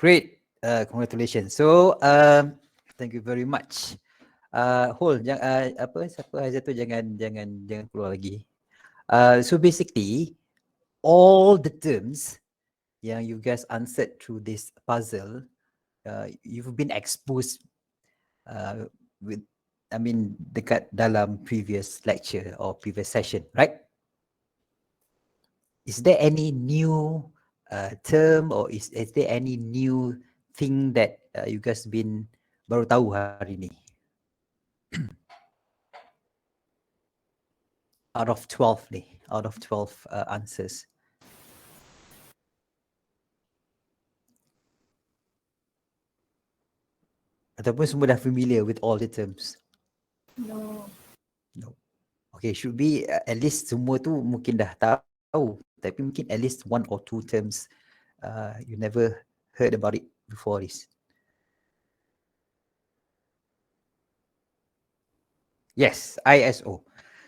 Great. Congratulations. So, thank you very much. Hold, siapa Haizat tu jangan keluar lagi. So basically, all the terms yang you guys answered through this puzzle, you've been exposed with, dekat dalam previous lecture or previous session, right? Is there any new term or is there any new thing that you guys been baru tahu hari ni? Out of 12 ni, out of 12 answers. Ataupun semua dah familiar with all the terms? No. No. Okay, should be at least semua tu mungkin dah tahu, tapi mungkin at least one or two terms you never heard about it before this. Yes, ISO.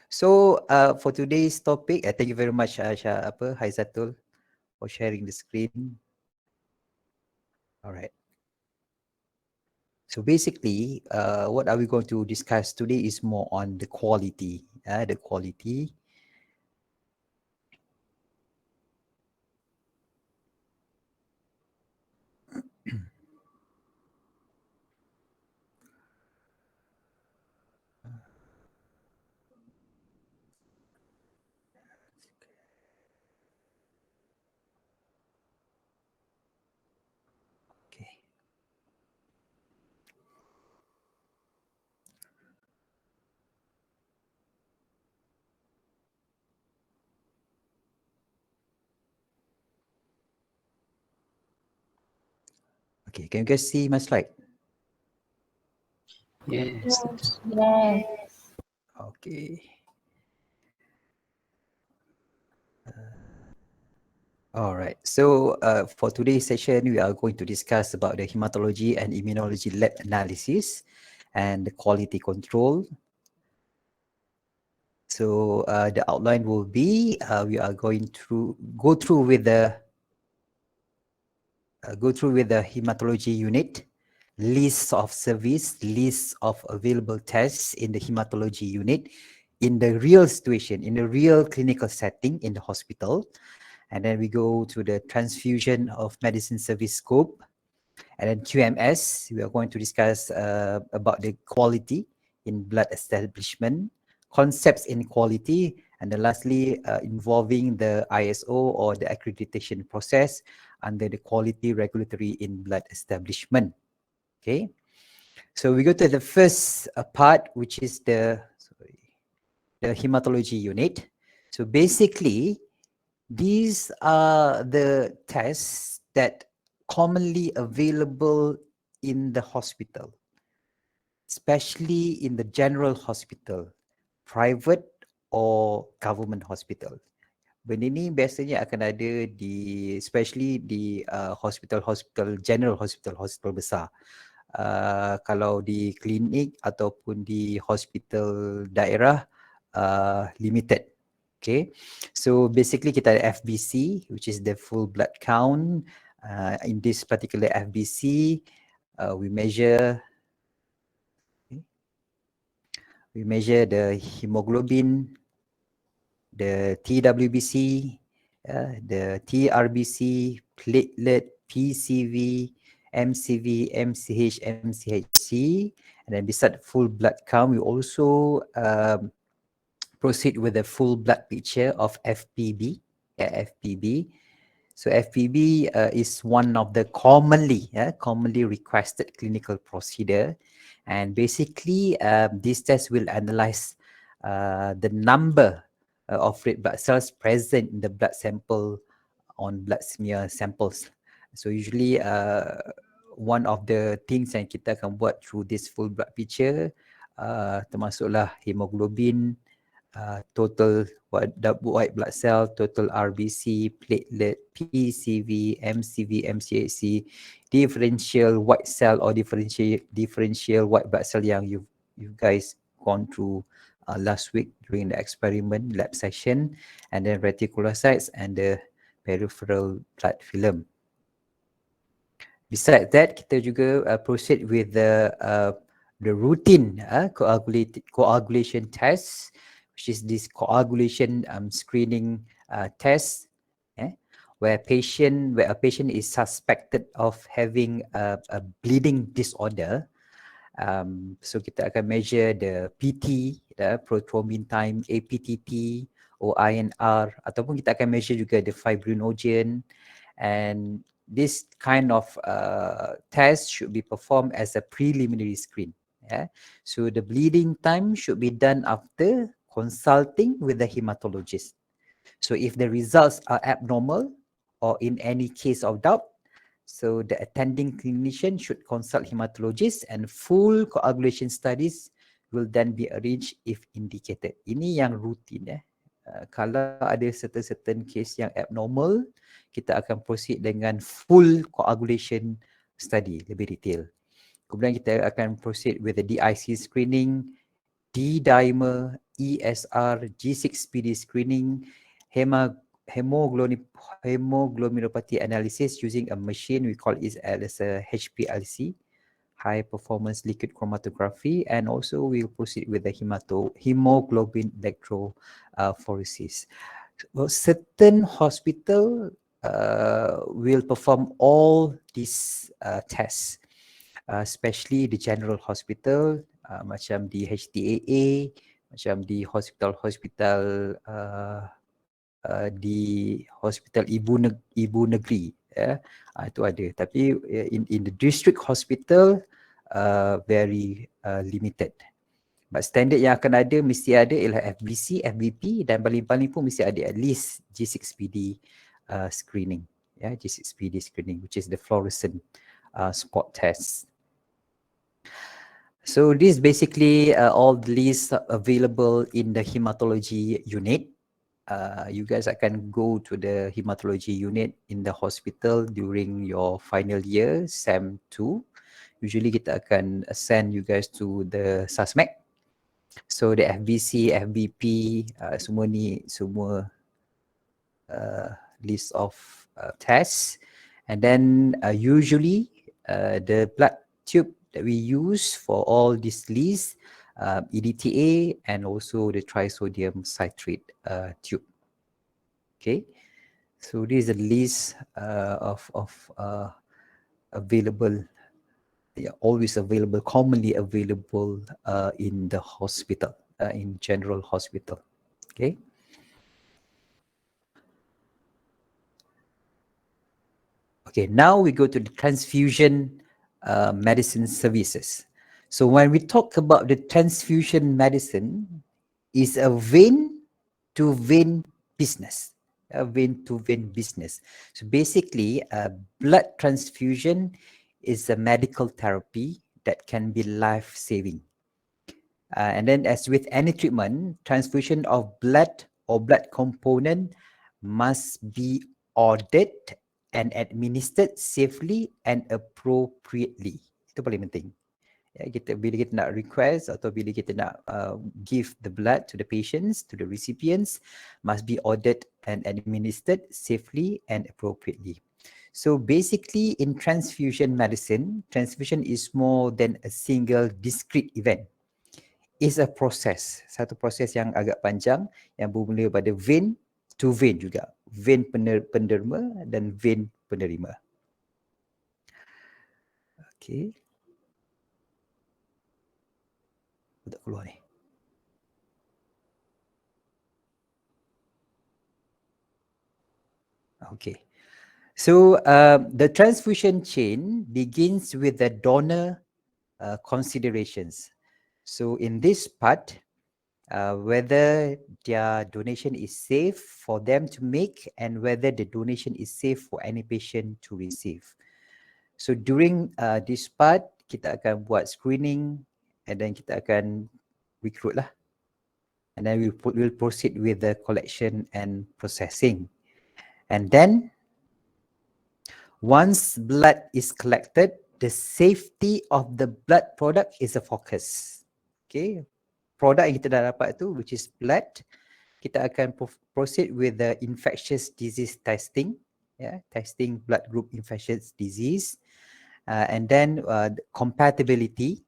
So for today's topic, thank you very much Haizatul for sharing the screen. All right. So basically, what are we going to discuss today is more on the quality. The quality. Okay. Okay, can you guys see my slide? Yes. Yes. Okay. All right. So for today's session, we are going to discuss about the hematology and immunology lab analysis and the quality control. So the outline will be we are going to go through with the hematology unit, list of service, list of available tests in the hematology unit in the real situation, in the real clinical setting in the hospital. And then we go to the transfusion of medicine service scope. And then QMS, we are going to discuss about the quality in blood establishment, concepts in quality, and then lastly, involving the ISO or the accreditation process under the quality regulatory in blood establishment. Okay, so we go to the first part, which is the hematology unit. So basically, these are the tests that commonly available in the hospital, especially in the general hospital, private or government hospital. Benda ni biasanya akan ada di, especially di hospital-hospital, general hospital besar. Kalau di klinik ataupun di hospital daerah, limited. Okay, so basically kita ada FBC, which is the full blood count. In this particular FBC, we measure the hemoglobin, the TWBC, the TRBC, platelet, PCV, MCV, MCH, MCHC, and then beside full blood count, we also proceed with a full blood picture of FPB. FPB. So FPB is one of the commonly requested clinical procedure, and basically this test will analyze the number of red blood cells present in the blood sample on blood smear samples. So usually one of the things yang kita akan buat through this full blood picture termasuklah hemoglobin, total white blood cell, total RBC, platelet, PCV, MCV, MCHC, differential white cell or differential white blood cell yang you guys gone through last week during the experiment lab session, and then reticulocytes and the peripheral blood film. Besides that, kita juga proceed with the routine coagulation test, which is this coagulation screening test, where a patient is suspected of having a bleeding disorder. So kita akan measure the PT, prothrombin time, APTT, or INR, ataupun kita akan measure juga the fibrinogen. And this kind of test should be performed as a preliminary screen. So the bleeding time should be done after consulting with the hematologist. So if the results are abnormal or in any case of doubt, so the attending clinician should consult hematologist and full coagulation studies will then be arranged if indicated. Ini yang rutin. Kalau ada certain case yang abnormal, kita akan proceed dengan full coagulation study lebih detail. Kemudian kita akan proceed with the DIC screening, D-dimer, ESR, G6PD screening, hemoglobinopathy analysis using a machine, we call it as a HPLC, high performance liquid chromatography, and also we'll proceed with the hemoglobin electrophoresis. Certain hospital will perform all these tests, especially the general hospital, macam di HTAA, macam di hospital di hospital ibu negeri, itu ada. Tapi in the district hospital very limited. But standard yang akan ada mesti ada ialah FBC, FBP, dan paling-paling pun mesti ada at least G6PD screening, G6PD screening, which is the fluorescent spot test. So this basically all the lists available in the hematology unit. You guys akan go to the hematology unit in the hospital during your final year, SEM 2. Usually kita akan send you guys to the SASMEC. So the FBC, FBP, semua ni semua list of tests. And then usually the blood tube that we use for all these lists, EDTA and also the trisodium citrate tube. Okay, so this is a list of available, always available, commonly available in the hospital, in general hospital. Okay. Okay, now we go to the transfusion medicine services. So when we talk about the transfusion medicine, is a vein-to-vein business, a vein-to-vein business. So basically, blood transfusion is a medical therapy that can be life-saving. And then as with any treatment, transfusion of blood or blood component must be ordered and administered safely and appropriately. Itu paling penting. Bila kita nak request atau bila kita nak give the blood to the patients, to the recipients, must be ordered and administered safely and appropriately. So basically in transfusion medicine, transfusion is more than a single discrete event. It's a process, satu proses yang agak panjang yang bermula pada vein to vein juga. Vein penderma dan vein penerima. Okay. Tak keluar ni. Okay. So the transfusion chain begins with the donor considerations. So in this part, whether their donation is safe for them to make and whether the donation is safe for any patient to receive. So during this part, kita akan buat screening and then kita akan recruit lah. And then we'll proceed with the collection and processing. And then once blood is collected, the safety of the blood product is a focus. Okay, produk yang kita dah dapat tu, which is blood, kita akan proceed with the infectious disease testing, testing blood group infectious disease. and then compatibility,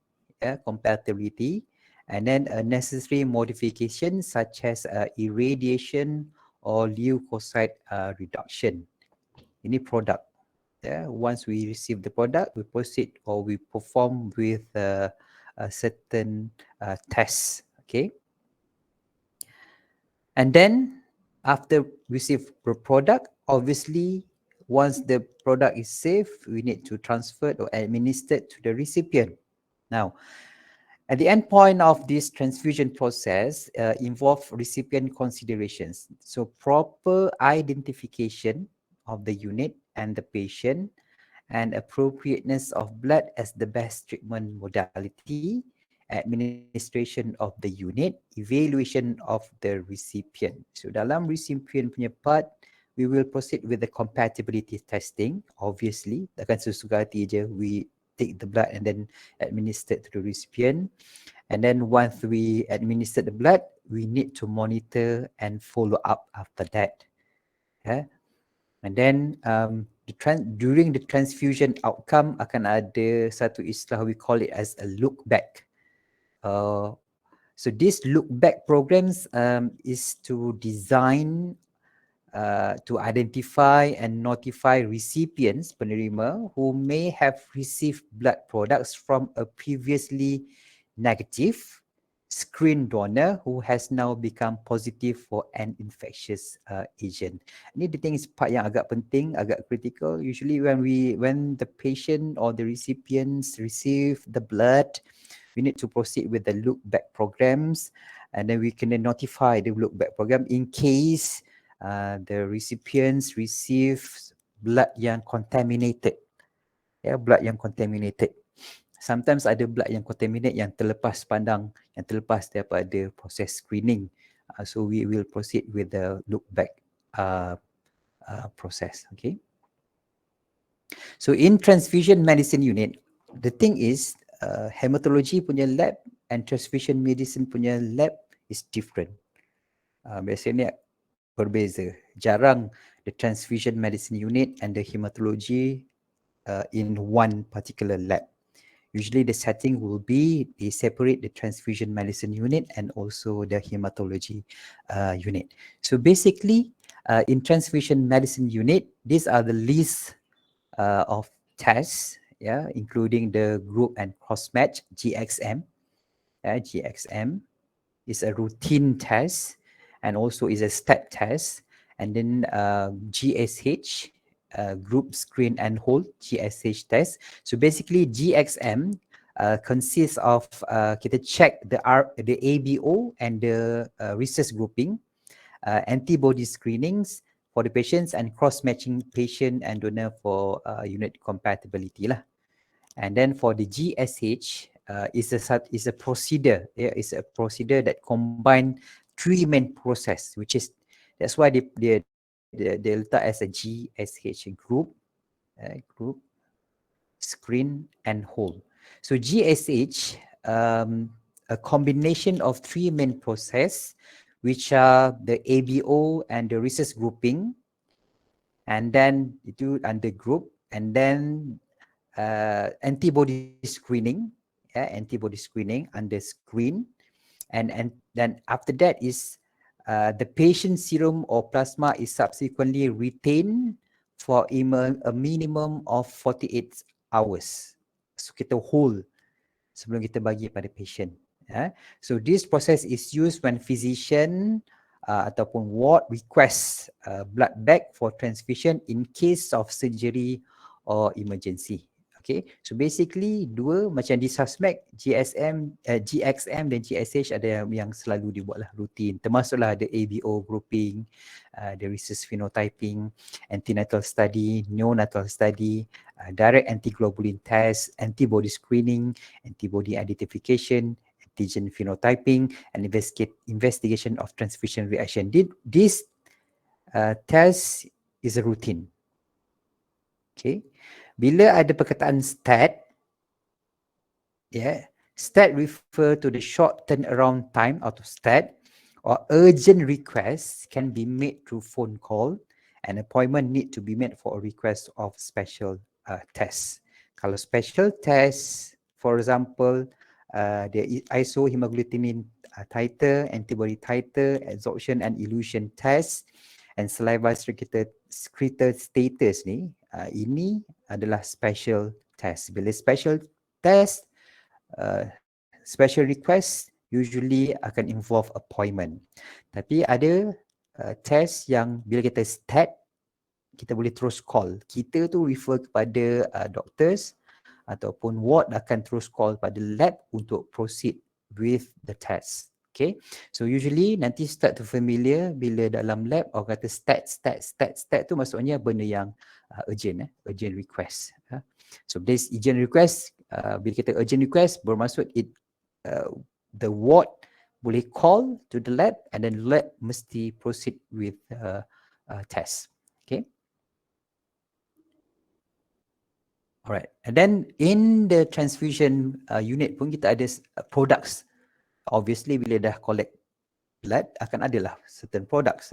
compatibility, and then a necessary modification such as irradiation or leukocyte reduction. Any product. Once we receive the product, we proceed or we perform with a certain tests. Okay, and then after receive the product, obviously once the product is safe, we need to transfer or administer it to the recipient. Now, at the end point of this transfusion process involve recipient considerations. So proper identification of the unit and the patient, and appropriateness of blood as the best treatment modality, administration of the unit, evaluation of the recipient. So dalam recipient punya part, we will proceed with the compatibility testing. Obviously, takkan sesuka hati je we take the blood and then administer to the recipient. And then once we administer the blood, we need to monitor and follow up after that. Yeah. And then during the transfusion outcome akan ada satu istilah, we call it as a look back. So this look back programs is to design to identify and notify recipients, penerima, who may have received blood products from a previously negative screen donor who has now become positive for an infectious agent. Ini the thing is part yang agak penting, agak critical. Usually when the patient or the recipients receive the blood, we need to proceed with the look back programs, and then we can then notify the look back program in case the recipients receive blood yang contaminated. Blood yang contaminated. Sometimes ada blood yang contaminate yang terlepas pandang, yang terlepas daripada proses screening. So we will proceed with the look back process. Okay. So in transfusion medicine unit, the thing is hematology punya lab and transfusion medicine punya lab is different. Biasanya berbeza. Jarang the transfusion medicine unit and the hematology in one particular lab. Usually the setting will be they separate the transfusion medicine unit and also the hematology unit. So basically in transfusion medicine unit, these are the list of tests, including the group and cross match GXM. GXM is a routine test and also is a step test, and then GSH, group screen and hold GSH test. So basically GXM consists of kita check the ABO and the rhesus grouping, antibody screenings for the patients, and cross-matching patient and donor for unit compatibility lah. And then for the GSH is a procedure. It's a procedure that combine three main process, which is that's why they letak as a GSH group, screen and hold. So GSH, a combination of three main process, which are the ABO and the rhesus grouping, and then itu under group, and then antibody screening, antibody screening under screen, and then after that is the patient serum or plasma is subsequently retained for a minimum of 48 hours. So kita hold sebelum kita bagi pada patient. So this process is used when physician ataupun ward request blood bank for transfusion in case of surgery or emergency. Okay, so basically dua macam di suspect GXM dan GSH ada yang selalu dibuat lah rutin, termasuklah ada ABO grouping, the rhesus phenotyping, antenatal study, neonatal study, direct antiglobulin test, antibody screening, antibody identification, antigen phenotyping, and investigation of transfusion reaction. This test is a routine. Okay. Bila ada perkataan STAT, STAT refer to the short turnaround time atau STAT, or urgent requests can be made through phone call, and appointment need to be made for a request of special tests. Kalau special test, for example, the isohemagglutinin titer, antibody titer, absorption and elution test, and saliva secretor status ni, ini adalah special test. Bila special test, special request usually akan involve appointment. Tapi ada test yang bila kita start, kita boleh terus call. Kita tu refer kepada doctors ataupun ward akan terus call pada lab untuk proceed with the test. Okay, so usually nanti start to familiar bila dalam lab orang kata start tu maksudnya benda yang urgent, urgent request. So this urgent request, bila kita urgent request bermaksud the ward boleh call to the lab and then lab mesti proceed with test. Okay. Alright, and then in the transfusion unit pun kita ada products. Obviously bila dah collect blood akan adalah certain products.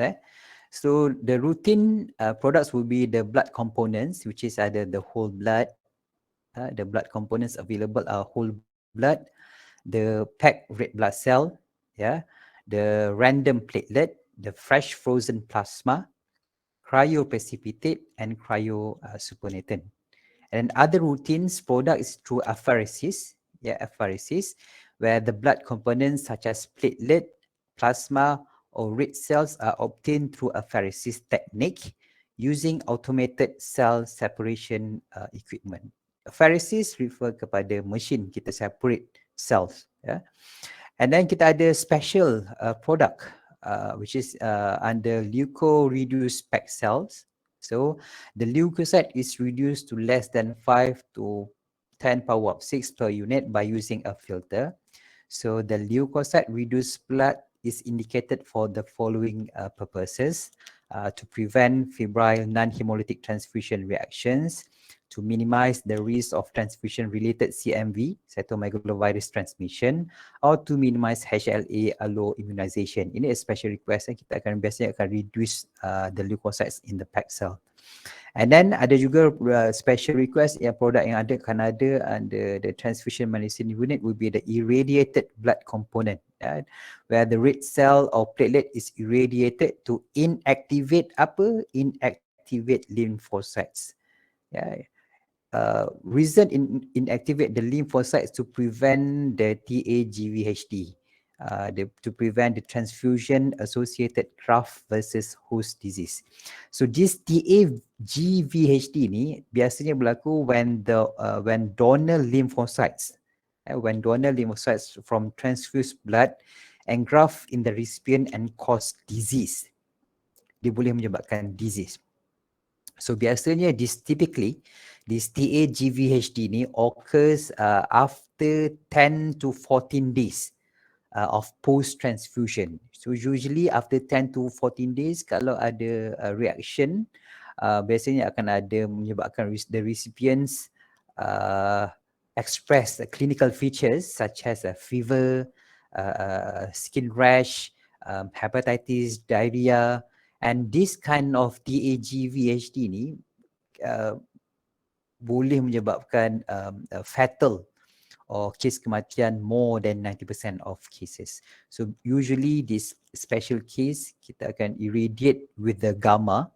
So the routine products will be the blood components, which is either the whole blood. The blood components available are whole blood, the packed red blood cell, the random platelet, the fresh frozen plasma, cryo precipitate, and cryo supernatant. And other routines products through apheresis, apheresis, where the blood components such as platelet, plasma, or red cells are obtained through apheresis technique using automated cell separation equipment. Apheresis refer kepada mesin kita separate cells. And then kita ada special product which is under leuko-reduced packed cells. So the leukocyte is reduced to less than 5 to 10 power of 6 per unit by using a filter. So the leukocyte reduced blood is indicated for the following purposes: to prevent febrile non-hemolytic transfusion reactions, to minimize the risk of transfusion-related CMV, cytomegalovirus transmission, or to minimize HLA alloimmunization. Ini a special request. Kita akan biasanya akan reduce the leukocytes in the packed cell. And then ada juga special request yang produk yang akan ada under the transfusion medicine unit will be the irradiated blood component, where the red cell or platelet is irradiated to inactivate inactivate lymphocytes. Reason inactivate the lymphocytes to prevent the TAGVHD, to prevent the transfusion associated graft versus host disease. So this TAGVHD ni biasanya berlaku when donor lymphocytes from transfused blood engraft in the recipient and cause disease. Dia boleh menyebabkan disease. So biasanya this TAGVHD ni occurs after 10 to 14 days of post transfusion. So usually after 10 to 14 days kalau ada reaction, biasanya akan ada menyebabkan the recipients express clinical features such as fever, skin rash, hepatitis, diarrhea. And this kind of TAGVHD ni boleh menyebabkan fatal or case kematian more than 90% of cases. So usually this special case kita akan irradiate with the gamma,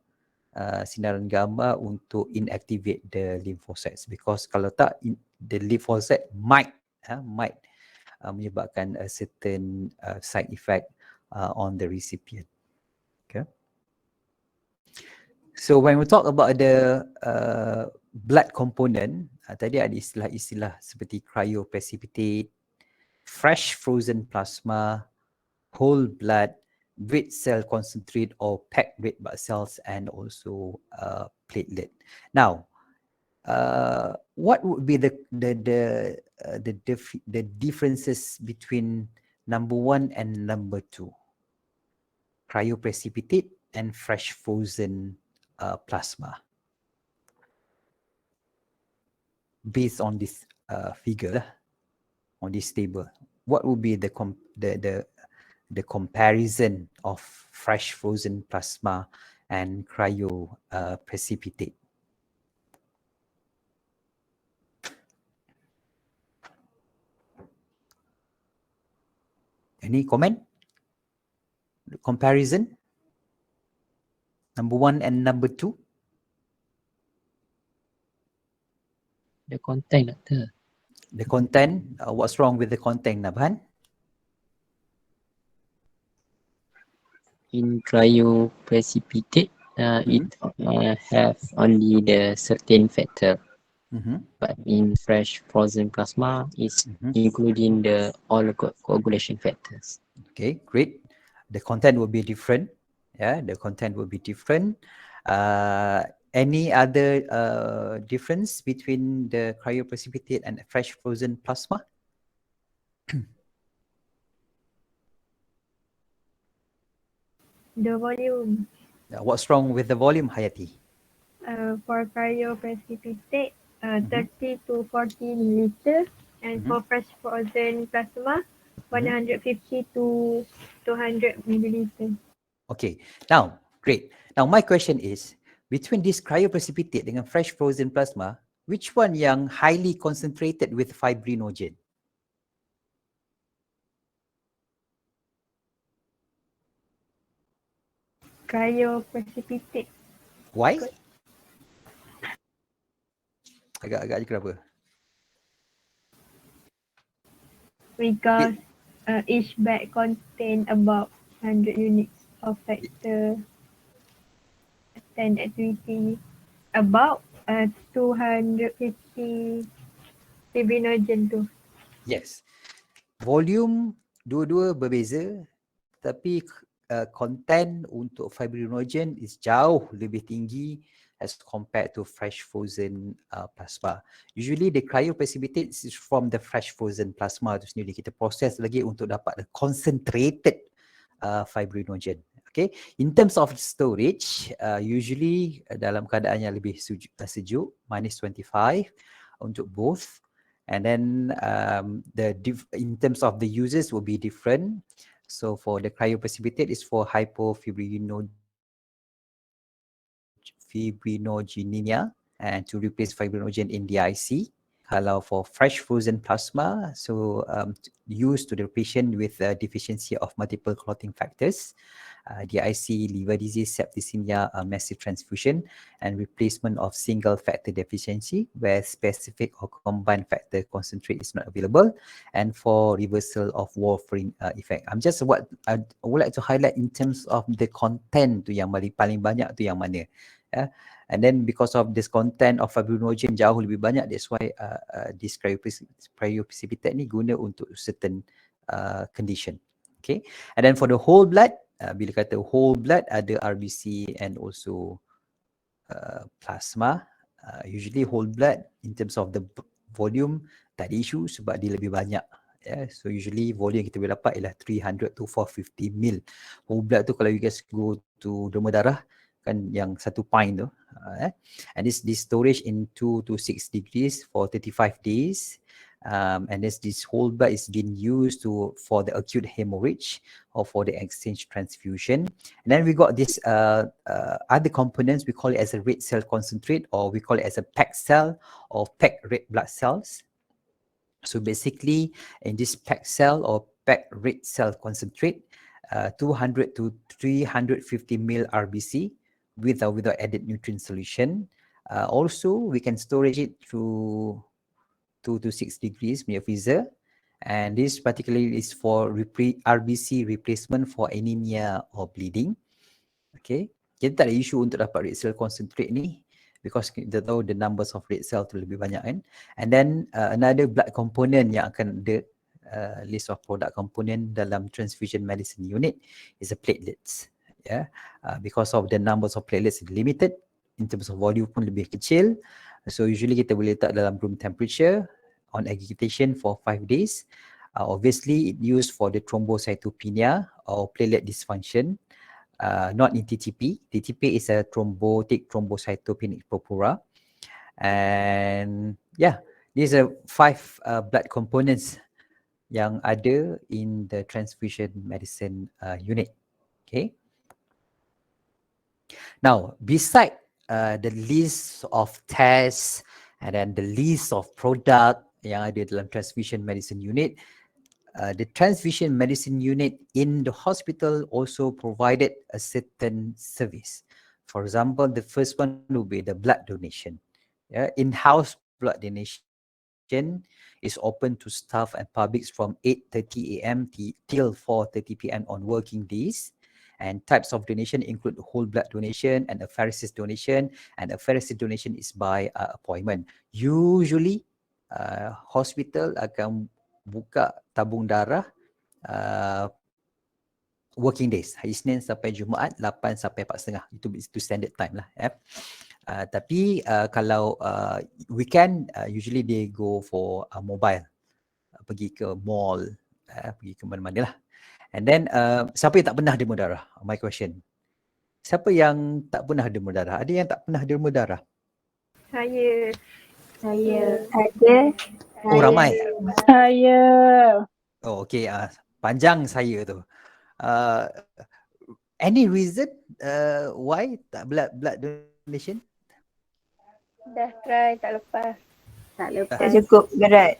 sinaran gamma untuk inactivate the lymphocytes, because kalau tak the lymphocyte might menyebabkan a certain side effect on the recipient. Okay. So when we talk about the blood component, tadi ada istilah-istilah seperti cryo precipitate, fresh frozen plasma, whole blood, red cell concentrate or packed red blood cells, and also platelet. Now, what would be the differences between number 1 and number 2? Cryo precipitate and fresh frozen plasma. Based on this figure, on this table, what would be the comparison of fresh frozen plasma and cryo precipitate? Any comment? Comparison? Number 1 and number 2? The content, Doctor. The content, what's wrong with the content, Nabhan? In cryo precipitate, it have only the certain factor, but in fresh frozen plasma, it's including the all coagulation factors. Okay, great. The content will be different. Yeah, the content will be different. Any other difference between the cryoprecipitate and fresh frozen plasma? The volume. What's wrong with the volume, Hayati? For cryo precipitate, 30 to 40 milliliter, and for fresh frozen plasma, 150 to 200 milliliter. Okay, now, great. Now, my question is, between this cryoprecipitate dengan fresh frozen plasma, which one yang highly concentrated with fibrinogen? Cryo precipitate. Why? Agak-agak je kenapa? Because each bag contain about 100 units of factor 10 activity, about 250 fibrinogen tu. Yes. Volume dua-dua berbeza, tapi content untuk fibrinogen is jauh lebih tinggi as compared to fresh frozen plasma. Usually the cryoprecipitate is from the fresh frozen plasma tu sendiri. Kita proses lagi untuk dapat the concentrated fibrinogen. Okay, in terms of storage, usually dalam keadaan yang lebih sejuk, -25 untuk both. And then in terms of the uses will be different. So for the cryoprecipitate is for hypofibrinogenemia and to replace fibrinogen in DIC. Kalau for fresh frozen plasma, so used to the patient with deficiency of multiple clotting factors, DIC, liver disease, septicemia, massive transfusion, and replacement of single factor deficiency where specific or combined factor concentrate is not available, and for reversal of warfarin effect. Just what I would like to highlight in terms of the content tu yang paling banyak tu yang mana. And then because of this content of fibrinogen jauh lebih banyak, that's why this cryoprecipitate ni guna untuk certain condition. Okay, and then for the whole blood, bila kata whole blood ada RBC and also plasma. Usually whole blood in terms of the volume tak ada isu sebab dia lebih banyak. So usually volume yang kita boleh dapat ialah 300 to 450 ml. Whole blood tu kalau you guys go to derma darah kan yang 1 pint tu. And this storage in 2 to 6 degrees for 35 days. And this whole blood is being used for the acute hemorrhage or for the exchange transfusion. And then we got this other components, we call it as a red cell concentrate, or we call it as a packed cell or packed red blood cells. So basically in this packed cell or packed red cell concentrate, 200 to 350 ml RBC with or without added nutrient solution. Also we can storage it through 2 to 6 degrees near freezer, and this particularly is for RBC replacement for anemia or bleeding. Okay, kita tak ada isu untuk dapat red cell concentrate ni because kita tahu the numbers of red cell tu lebih banyak kan. And then another blood component yang akan ada list of product component dalam transfusion medicine unit is the platelets. Because of the numbers of platelets is limited, in terms of volume pun lebih kecil. So usually kita boleh letak dalam room temperature on agitation for 5 days. Obviously it used for the thrombocytopenia or platelet dysfunction, not in TTP. TTP is a thrombotic thrombocytopenic purpura. And yeah, these are 5 blood components yang ada in the transfusion medicine unit. Okay. Now, beside the list of tests and then the list of product yang ada dalam transfusion medicine unit, the transfusion medicine unit in the hospital also provided a certain service. For example, the first one will be the blood donation. Yeah, in-house blood donation is open to staff and publics from 8:30 a.m. till 4:30 p.m. on working days. And types of donation include whole blood donation and apheresis donation. And apheresis donation is by appointment. Usually, hospital akan buka tabung darah working days, hari Isnin sampai Jumaat 8 sampai 4.30. Itu standard time lah. Tapi kalau weekend, usually they go for mobile, pergi ke mall, pergi ke mana-mana lah. And then siapa yang tak pernah demam darah? My question. Siapa yang tak pernah demam darah? Ada yang tak pernah demam darah? Saya. Ada. Oh, ramai. Saya. Oh, okay. Panjang saya tu. Any reason why tak blood donation? Dah try tak lepas. Tak lepas. Tak cukup berat.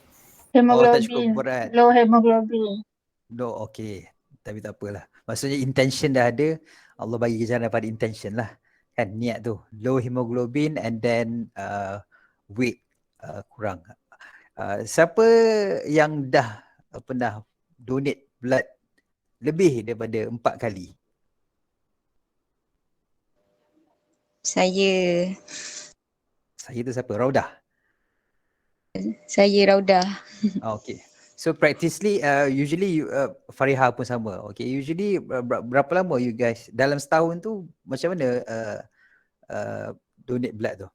Tak cukup Hemoglobin. berat. Low hemoglobin. No, okay. Tapi tak apalah. Maksudnya intention dah ada. Allah bagi kejaran pada intention lah. Kan niat tu. Low hemoglobin and then weight kurang. Siapa yang dah pernah donate blood lebih daripada 4 kali? Saya Tu siapa? Raudah? Saya Raudah. Okay. So practically, usually Fariha pun sama. Okay, usually berapa lama you guys dalam setahun tu macam mana donate blood tu?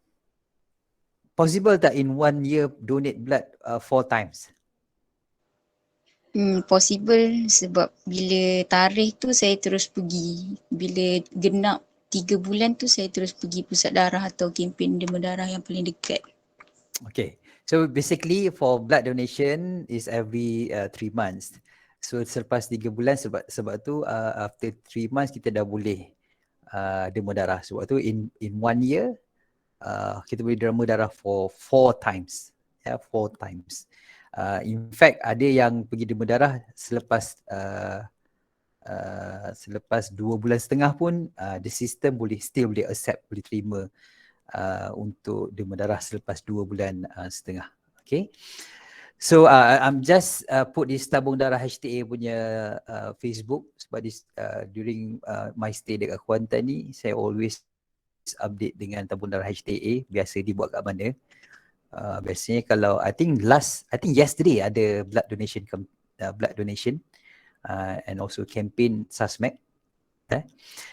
Possible tak in 1 year donate blood 4 times? Possible sebab bila tarikh tu saya terus pergi. Bila genap 3 bulan tu saya terus pergi pusat darah atau kempen demam darah yang paling dekat. Okay. So basically for blood donation is every 3 months. So selepas 3 bulan sebab tu after 3 months kita dah boleh demam darah. Sebab tu in 1 year kita boleh demam darah for 4 times. Ya, 4 times. In fact ada yang pergi demam darah selepas 2 bulan setengah pun the system still boleh accept, boleh terima untuk demam darah selepas 2 bulan setengah. Okay. So I'm just put this tabung darah HTA punya Facebook sebab during my stay dekat Kuantan ni saya always update dengan tabung darah HTA, biasa dibuat kat mana. Biasanya kalau I think yesterday ada blood donation and also campaign SASMAC.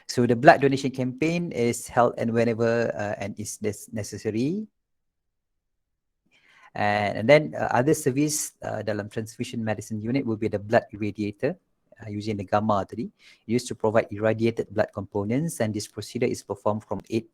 So the blood donation campaign is held and whenever and is necessary. And then other service dalam transfusion medicine unit will be the blood irradiator using the gamma tadi, used to provide irradiated blood components, and this procedure is performed from 8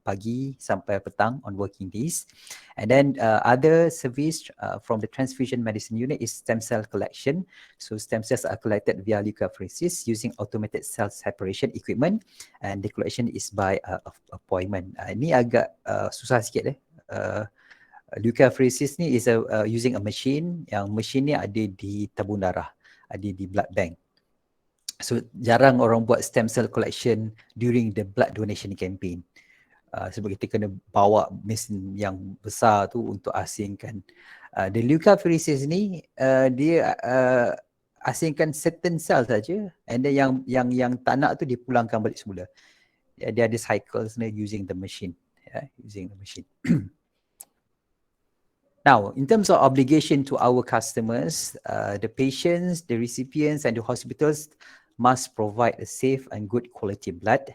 pagi sampai petang on working days. And then other service from the transfusion medicine unit is stem cell collection. So stem cells are collected via leukapheresis using automated cell separation equipment, and the collection is by appointment. Ini agak susah sikit leukapheresis ni is using a machine, yang machine ni ada di tabung darah, ada di blood bank. So jarang orang buat stem cell collection during the blood donation campaign. Sebab kita kena bawa mesin yang besar tu untuk asingkan. The leukapheresis ni dia asingkan certain cell saja, and then yang tak nak tu dipulangkan balik semula. Dia ada cycles using the machine. Using the machine. Now, in terms of obligation to our customers, the patients, the recipients, and the hospitals must provide a safe and good quality blood.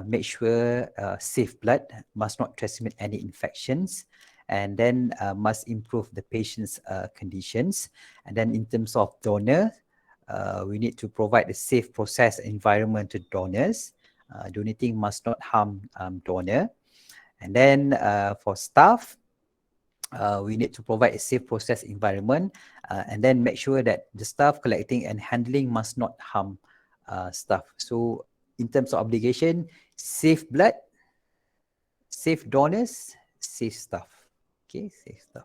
Make sure safe blood must not transmit any infections, and then must improve the patient's conditions. And then in terms of donor, we need to provide a safe process environment to donors. Donating must not harm donor. And then for staff, we need to provide a safe process environment, and then make sure that the staff collecting and handling must not harm staff. So in terms of obligation, safe blood, safe donors, safe staff. Okay, safe staff.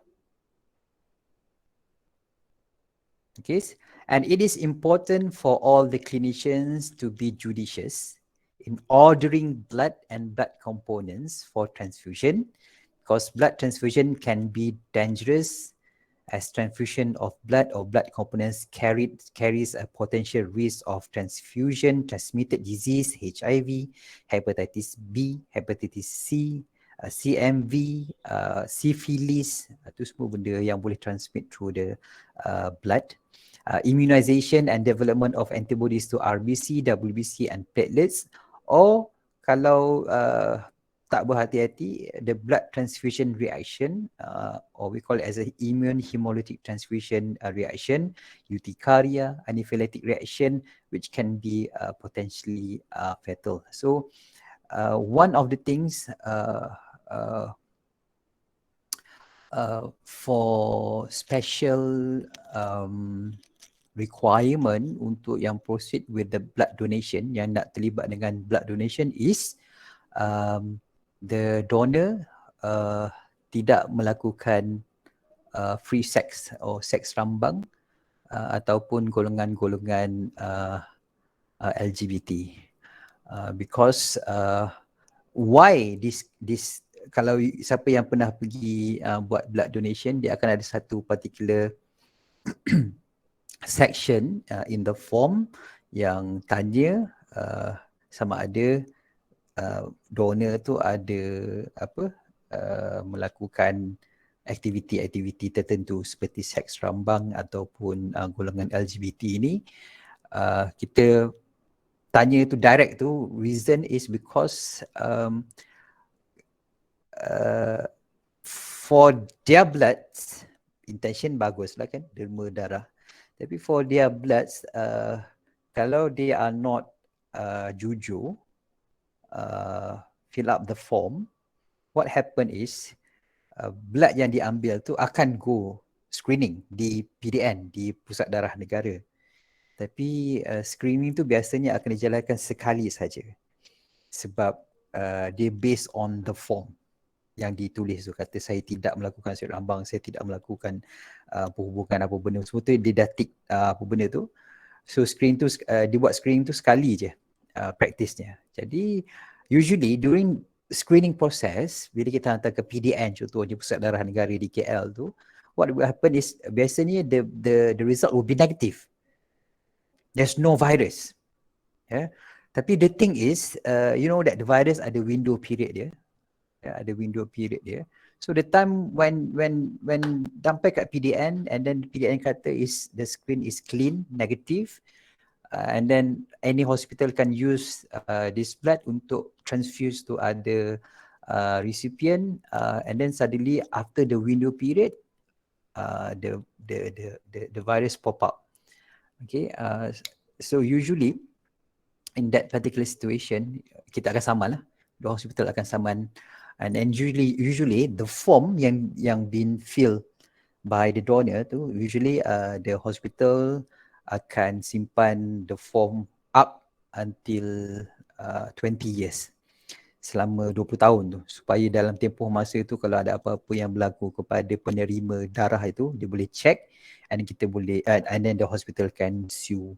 Okay, And it is important for all the clinicians to be judicious in ordering blood and blood components for transfusion, because blood transfusion can be dangerous, as transfusion of blood or blood components carries a potential risk of transfusion transmitted disease, HIV, hepatitis B, hepatitis C, CMV, syphilis, itu semua benda yang boleh transmit through the blood. Immunization and development of antibodies to RBC, WBC and platelets, or kalau tak berhati-hati, the blood transfusion reaction, or we call it as an immune hemolytic transfusion reaction, urticaria, anaphylactic reaction, which can be potentially fatal. So one of the things for special requirement untuk yang proceed with the blood donation, yang nak terlibat dengan blood donation is the donor tidak melakukan free sex or seks rambang ataupun golongan-golongan LGBT. Because why this kalau siapa yang pernah pergi buat blood donation, dia akan ada satu particular section in the form yang tanya sama ada donor tu ada melakukan aktiviti-aktiviti tertentu seperti seks rambang ataupun golongan LGBT ini. Kita tanya tu direct tu, reason is because for their blood, intention bagus lah kan, derma darah. Tapi for their bloods, kalau they are not jujur, fill up the form, what happen is blood yang diambil tu akan go screening di PDN, di Pusat Darah Negara. Tapi screening tu biasanya akan dijalankan sekali saja. Sebab dia based on the form yang ditulis tu, kata saya tidak melakukan seks rambang, saya tidak melakukan perhubungan apa benda, semua tu dia dah tick apa benda tu. So screen tu dia buat screening tu sekali je praktisnya. Jadi usually during screening process, bila kita hantar ke PDN contohnya Pusat Darah Negara di KL tu, what will happen is biasanya the result will be negative. There's no virus. Yeah. Tapi the thing is, you know that the virus ada window period dia. Ada window period dia. So the time when sampai kat PDN and then PDN kata is the screen is clean, negative, and then any hospital can use this blood untuk transfuse to other recipient, and then suddenly after the window period, the virus pop up. Okay, so usually in that particular situation kita akan saman lah, the hospital akan saman. And usually the form yang been filled by the donor tu, usually the hospital akan simpan the form up until 20 years, selama 20 tahun tu, supaya dalam tempoh masa tu kalau ada apa-apa yang berlaku kepada penerima darah itu, dia boleh check and kita boleh and then the hospital can sue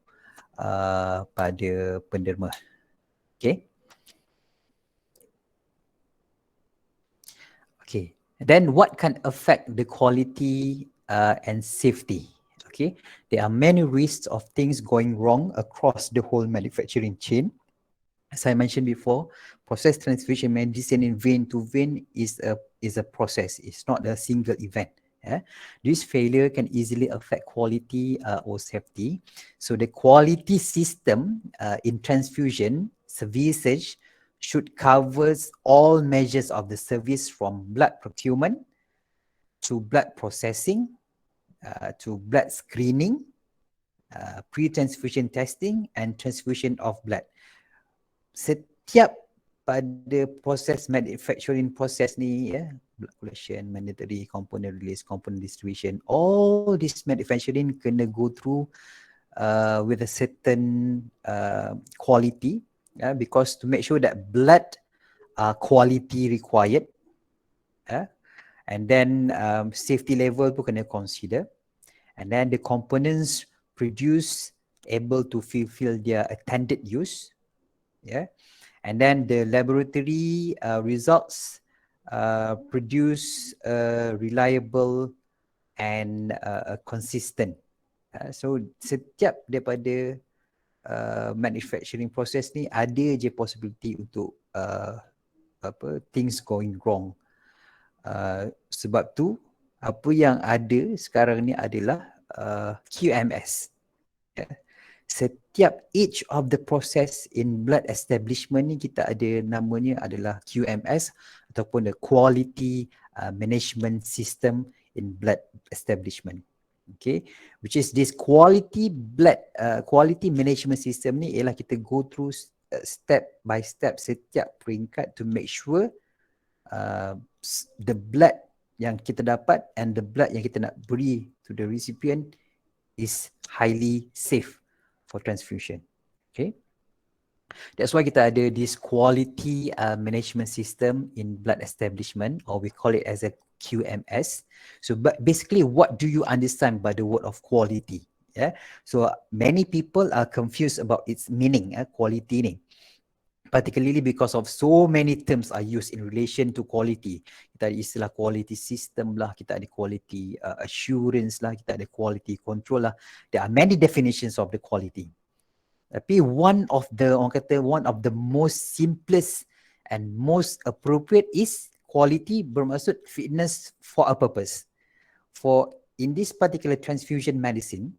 pada penderma. Okay. Okay, then what can affect the quality and safety? Okay, there are many risks of things going wrong across the whole manufacturing chain. As I mentioned before, process transfusion medicine in vein to vein is a process. It's not a single event. This failure can easily affect quality or safety. So the quality system in transfusion services should cover all measures of the service, from blood procurement to blood processing to blood screening, pre-transfusion testing and transfusion of blood. Setiap pada proses manufacturing process ni, blood collection, mandatory component release, component distribution, all this manufacturing kena go through with a certain quality. Because to make sure that blood quality required, and then safety level pun kena consider, and then the components produce, able to fulfill their intended use. Yeah, and then the laboratory results produce reliable and consistent. So setiap daripada manufacturing process ni ada je possibility untuk things going wrong. Sebab tu apa yang ada sekarang ni adalah QMS. Setiap each of the process in blood establishment ni kita ada namanya adalah QMS ataupun the quality management system in blood establishment. Okay, which is this quality management system ni ialah kita go through step by step setiap peringkat to make sure the blood yang kita dapat and the blood yang kita nak beri to the recipient is highly safe for transfusion. Okay, that's why kita ada this quality management system in blood establishment, or we call it as a QMS. So but basically, what do you understand by the word of quality? Yeah, so many people are confused about its meaning, quality ni. Particularly because of so many terms are used in relation to quality. Kita ada istilah quality system lah, kita ada quality assurance lah, kita ada quality control lah. There are many definitions of the quality. Tapi one of the most simplest and most appropriate is quality bermaksud fitness for a purpose. For in this particular transfusion medicine,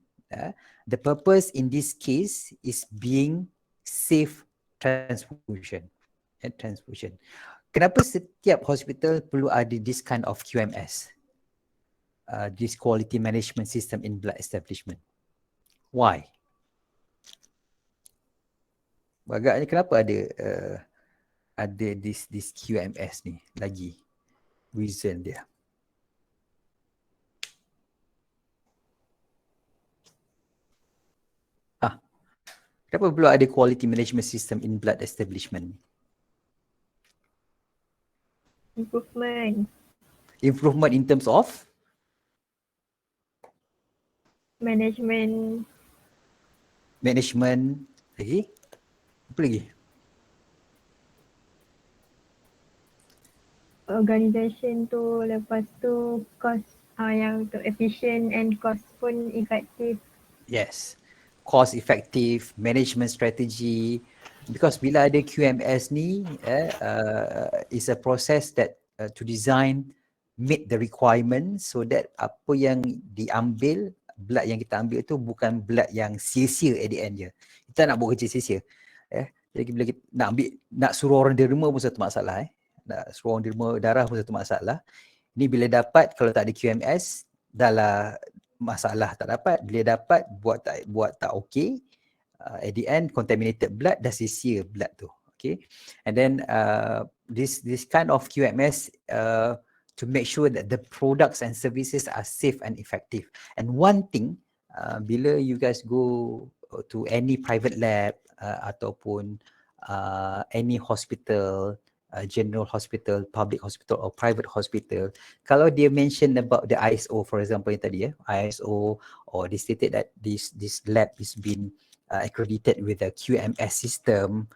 the purpose in this case is being safe transfusion. Transfusion. Kenapa setiap hospital perlu ada this kind of QMS? This quality management system in blood establishment. Why? Agaknya kenapa ada this QMS ni lagi? Reason dia. Kenapa perlu ada quality management system in blood establishment? Improvement. Improvement in terms of? Management. Management. Lagi? Apa lagi? Organisation tu, lepas tu cost yang untuk efficient and cost pun effective. Yes. Cost effective, management strategy. Because bila ada QMS ni, is a process that to design, meet the requirements so that apa yang diambil, blood yang kita ambil tu bukan blood yang sia-sia at the end je. Kita nak buat kerja sia-sia. Jadi bila kita nak ambil, nak suruh orang derma pun satu masalah. Nak suruh orang derma darah pun satu masalah. Ni bila dapat, kalau tak ada QMS, dah lah masalah tak dapat. Bila dapat, buat tak okay. At the end, contaminated blood, dah sia-sia blood tu. Okay. And then this kind of QMS to make sure that the products and services are safe and effective. And one thing, bila you guys go to any private lab ataupun any hospital, general hospital, public hospital or private hospital, kalau dia mention about the ISO, for example yang tadi ISO, or they stated that this lab is been accredited with a QMS system,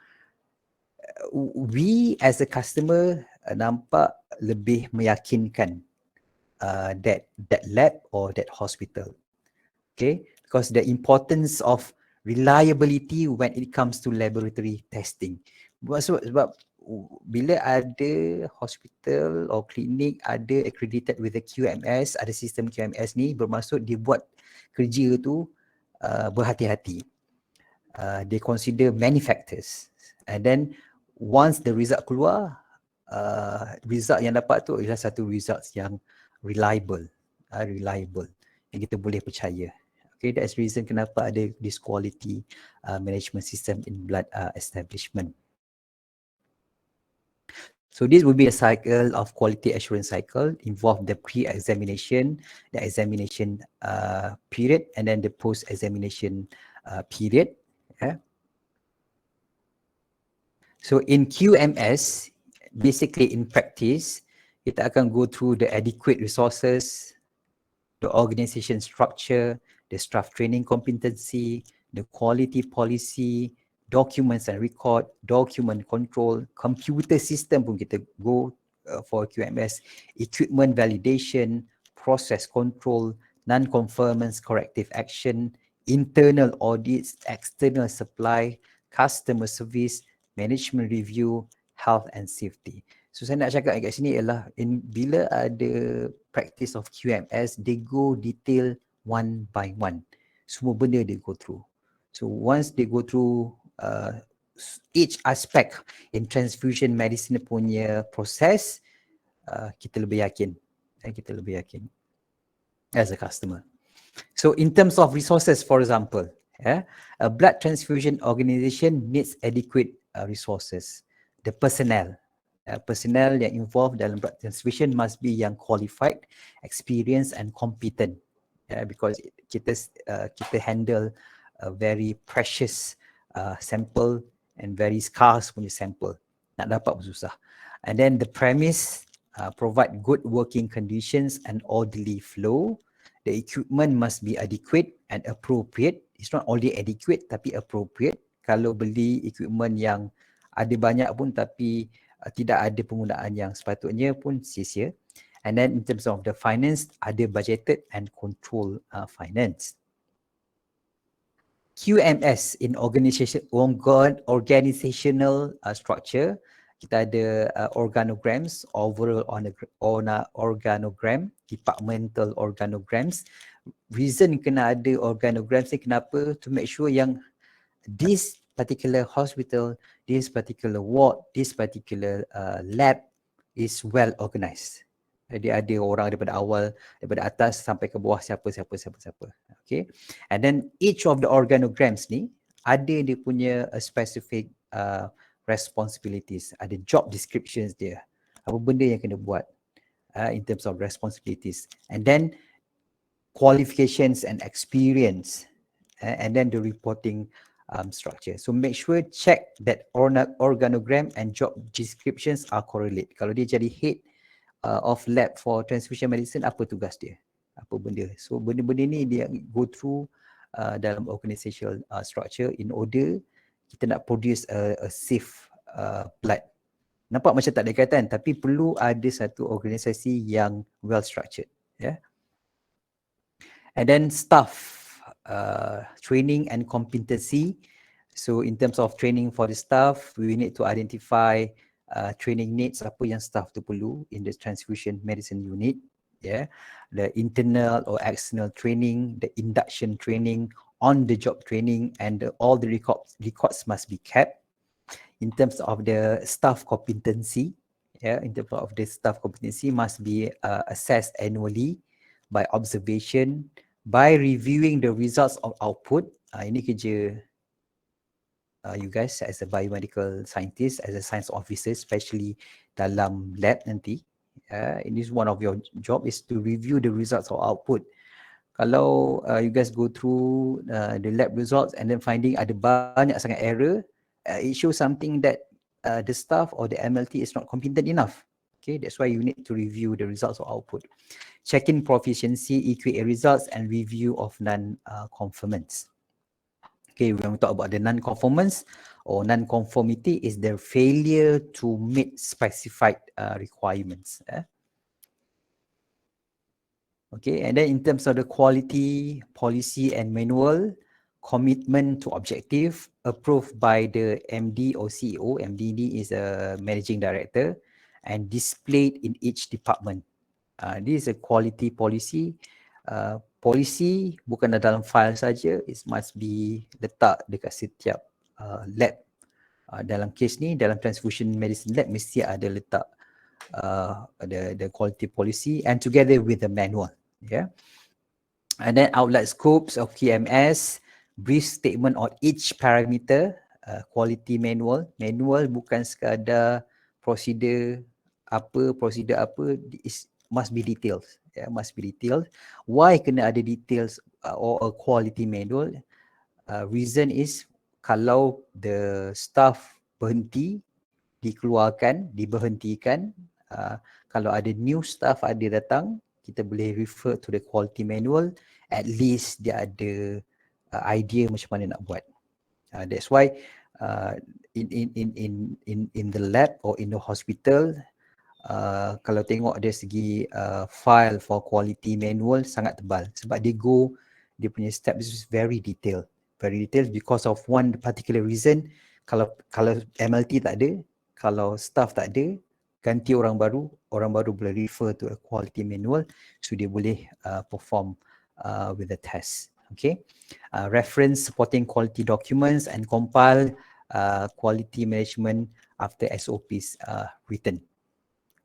we as a customer nampak lebih meyakinkan that lab or that hospital. Okay, because the importance of reliability when it comes to laboratory testing. Sebab bila ada hospital or klinik ada accredited with the QMS, ada sistem QMS ni, bermaksud dia buat kerja tu berhati-hati. They consider many factors, and then once the result keluar, result yang dapat tu adalah satu result yang reliable, yang kita boleh percaya. Okay, that's reason kenapa ada this quality management system in blood establishment. So this will be a cycle of quality assurance cycle, involve the pre-examination, the examination period, and then the post-examination period. So in QMS, basically in practice, kita akan go through the adequate resources, the organization structure, the staff training competency, the quality policy, documents and record, document control, computer system pun kita go for QMS, equipment validation, process control, non-conformance corrective action, internal audits, external supply, customer service, management review, health and safety. So saya nak cakap kat sini ialah bila ada practice of QMS, they go detail one by one. Semua benda they go through. So once they go through each aspect in transfusion medicine punya proses, kita lebih yakin. Kita lebih yakin as a customer. So in terms of resources, for example, a blood transfusion organization needs adequate resources. The personnel yang involved dalam blood transfusion must be yang qualified, experienced and competent. Because kita handle a very precious sample and very scarce punya sample. Nak dapat pun susah. And then the premise, provide good working conditions and orderly flow. The equipment must be adequate and appropriate. It's not only adequate tapi appropriate. Kalau beli equipment yang ada banyak pun tapi tidak ada penggunaan yang sepatutnya pun sia-sia. And then in terms of the finance, ada budgeted and control finance. QMS in organizational structure, kita ada organograms, overall organogram, departmental organograms. Reason kena ada organograms ni kenapa? To make sure yang this particular hospital, this particular ward, this particular lab is well organized. Dia ada orang daripada awal, daripada atas sampai ke bawah siapa. Okay. And then each of the organograms ni ada dia punya specific responsibilities. Ada job descriptions dia. Apa benda yang kena buat in terms of responsibilities. And then qualifications and experience. And then the reporting structure. So make sure check that organogram and job descriptions are correlate. Kalau dia jadi head of lab for transfusion medicine, apa tugas dia? Apa benda? So benda-benda ni dia go through dalam organizational structure in order kita nak produce a safe blood. Nampak macam tak ada kaitan tapi perlu ada satu organisasi yang well structured. Yeah. And then staff training and competency. So in terms of training for the staff, we need to identify training needs, apa yang staff tu perlu in the transfusion medicine unit. Yeah, the internal or external training, the induction training, on the job training, and all the records must be kept. In terms of the staff competency, in terms of the staff competency must be assessed annually by observation, by reviewing the results of output. Ini kerja you guys as a biomedical scientist, as a science officer, especially dalam lab nanti. This is one of your job is to review the results of output. Kalau you guys go through the lab results and then finding ada banyak sangat error, it shows something that the staff or the MLT is not competent enough. Okay, that's why you need to review the results of output. Checking proficiency, EQA results, and review of non-conformance. Okay, when we talk about the non-conformance or non-conformity is the failure to meet specified requirements. Okay, and then in terms of the quality, policy and manual, commitment to objective approved by the MD or CEO. MD is a managing director and displayed in each department. This is a quality policy. Policy bukan dalam file saja, it must be letak dekat setiap lab. Dalam kes ni, dalam transfusion medicine lab mesti ada letak the quality policy and together with the manual. Yeah. And then outlet scopes of QMS, brief statement on each parameter, quality manual. Manual bukan sekadar prosedur apa, must be detailed. Yeah, must be detailed. Why kena ada details or a quality manual? Reason is kalau the staff berhenti, diberhentikan, kalau ada new staff ada datang, kita boleh refer to the quality manual, at least dia ada idea macam mana nak buat. That's why in the lab or in the hospital, kalau tengok dari segi file for quality manual sangat tebal sebab dia punya step is very detailed because of one particular reason. Kalau MLT tak ada, kalau staff tak ada, ganti orang baru boleh refer to a quality manual, so dia boleh perform with the test. Okay, reference supporting quality documents and compile quality management after SOPs written.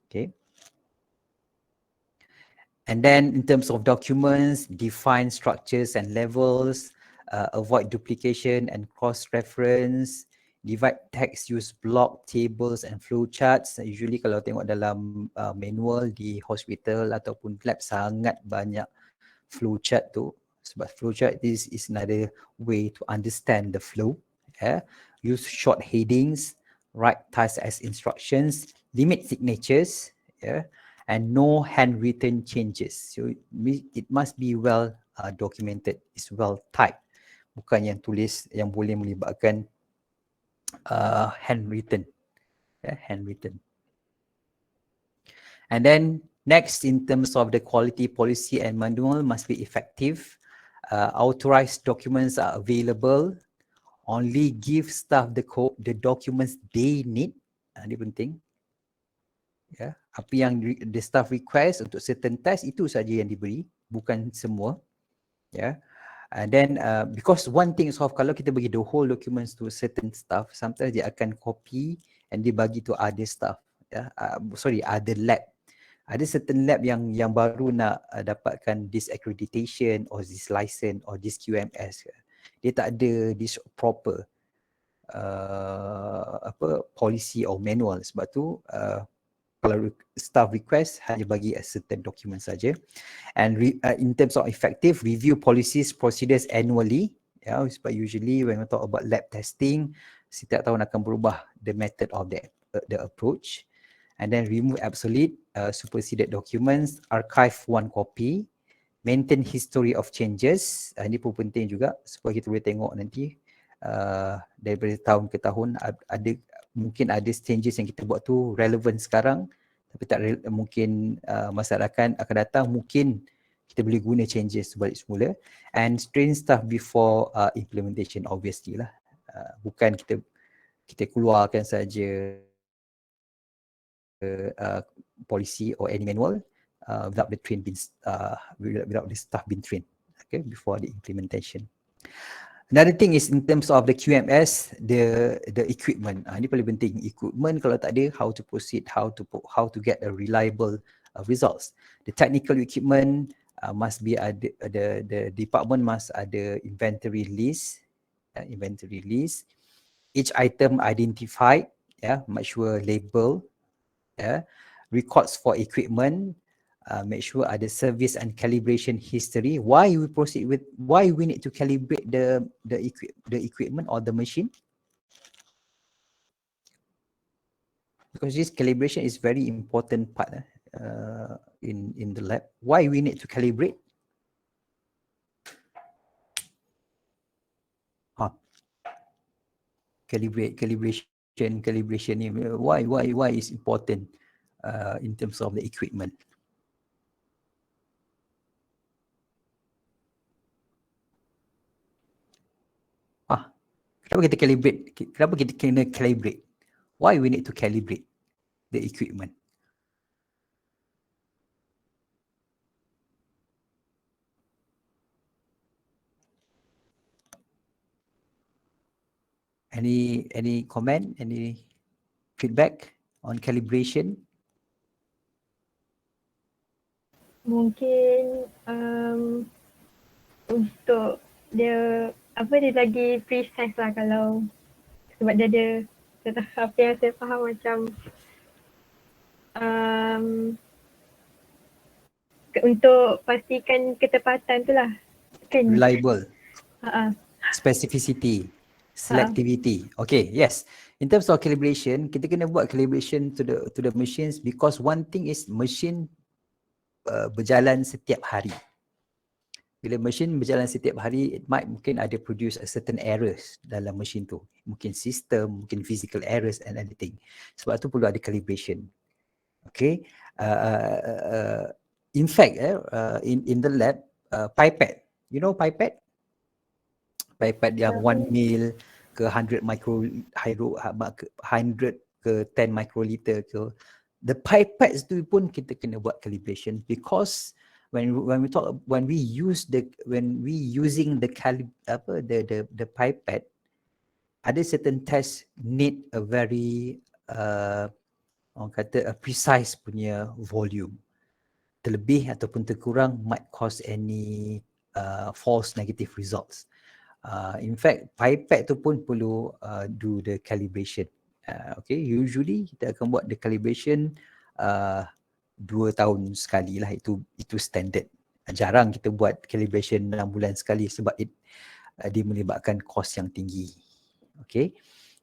Okay. And then in terms of documents, define structures and levels, avoid duplication and cross-reference, divide text, use block, tables and flow charts. Usually kalau tengok dalam manual di hospital ataupun lab sangat banyak flow chart tu. Sebab flow chart is another way to understand the flow. Use short headings, write tasks as instructions, limit signatures, and no handwritten changes. So it must be well documented, it's well typed. Bukan yang tulis yang boleh melibatkan handwritten. Handwritten. And then next, in terms of the quality policy and manual must be effective. Authorized documents are available. Only give staff the documents they need. Ini penting. Apa yang the staff request untuk certain test itu saja yang diberi, bukan semua. And then because one thing is kalau kita bagi the whole documents to certain staff, sometimes dia akan copy and dia bagi to other staff. Other lab. Ada certain lab yang baru nak dapatkan this accreditation or this license or this QMS. Dia tak ada this proper policy or manual. Sebab tu kalau staff request hanya bagi a certain document saja. And in terms of effective, review policies, procedures annually. Sebab usually when we talk about lab testing, setiap tahun akan berubah the method of the approach. And then remove obsolete, superseded documents, archive one copy, maintain history of changes. Ini pun penting juga supaya kita boleh tengok nanti daripada tahun ke tahun mungkin ada changes yang kita buat tu relevant sekarang, tapi tak mungkin masa akan datang mungkin kita boleh guna changes sebalik semula. And train staff before implementation, obviously lah. Bukan kita keluarkan saja policy or any manual without the staff being trained, okay, before the implementation. Another thing is in terms of the QMS, the equipment. Ini paling penting. Equipment kalau tak ada, how to proceed, how to get a reliable results. The technical equipment must be the department must ada inventory list. Each item identified, make sure label. Records for equipment. Make sure ada service and calibration history. Why we need to calibrate the equipment or the machine? Because this calibration is very important part in the lab. Why we need to calibrate? Calibration ni why is important in terms of the equipment? Kenapa kita calibrate? Kenapa kita kena calibrate? Why we need to calibrate the equipment? Any comment? Any feedback on calibration? Mungkin untuk dia lagi precise lah kalau sebab dia ada apa yang saya faham macam untuk pastikan ketepatan tu lah kan. Reliable. Specificity, selectivity. Okay, yes. In terms of calibration, kita kena buat calibration to the machines because one thing is machine berjalan setiap hari. Bila mesin berjalan setiap hari, it might mungkin ada produce a certain errors dalam mesin tu. Mungkin system, mungkin physical errors and anything. Sebab tu perlu ada calibration. Okay. In fact, in the lab, pipette. You know pipette? Pipette yang 1 mil ke 100 ke 10 microliter ke. The pipettes tu pun kita kena buat calibration, because when we using the pipette, ada certain test need a very orang kata a precise punya volume. Terlebih ataupun terkurang might cause any false negative results. In fact, pipette tu pun perlu do the calibration. Okay, usually kita akan buat the calibration 2 tahun sekali lah, itu standard. Jarang kita buat calibration 6 bulan sekali sebab dia melibatkan kos yang tinggi. Okay,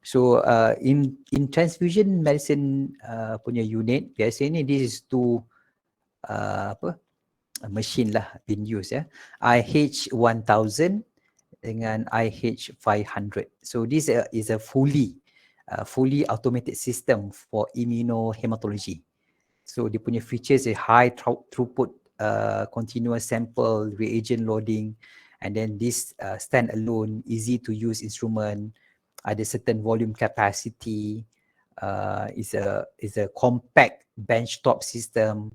so in transfusion medicine punya unit, biasanya this is two machine lah being used ya. IH1000 dengan IH500. So this is a fully automated system for immunohematology. So dia punya features is high throughput, continuous sample, reagent loading, and then this stand alone, easy to use instrument, ada certain volume capacity, is a compact benchtop system,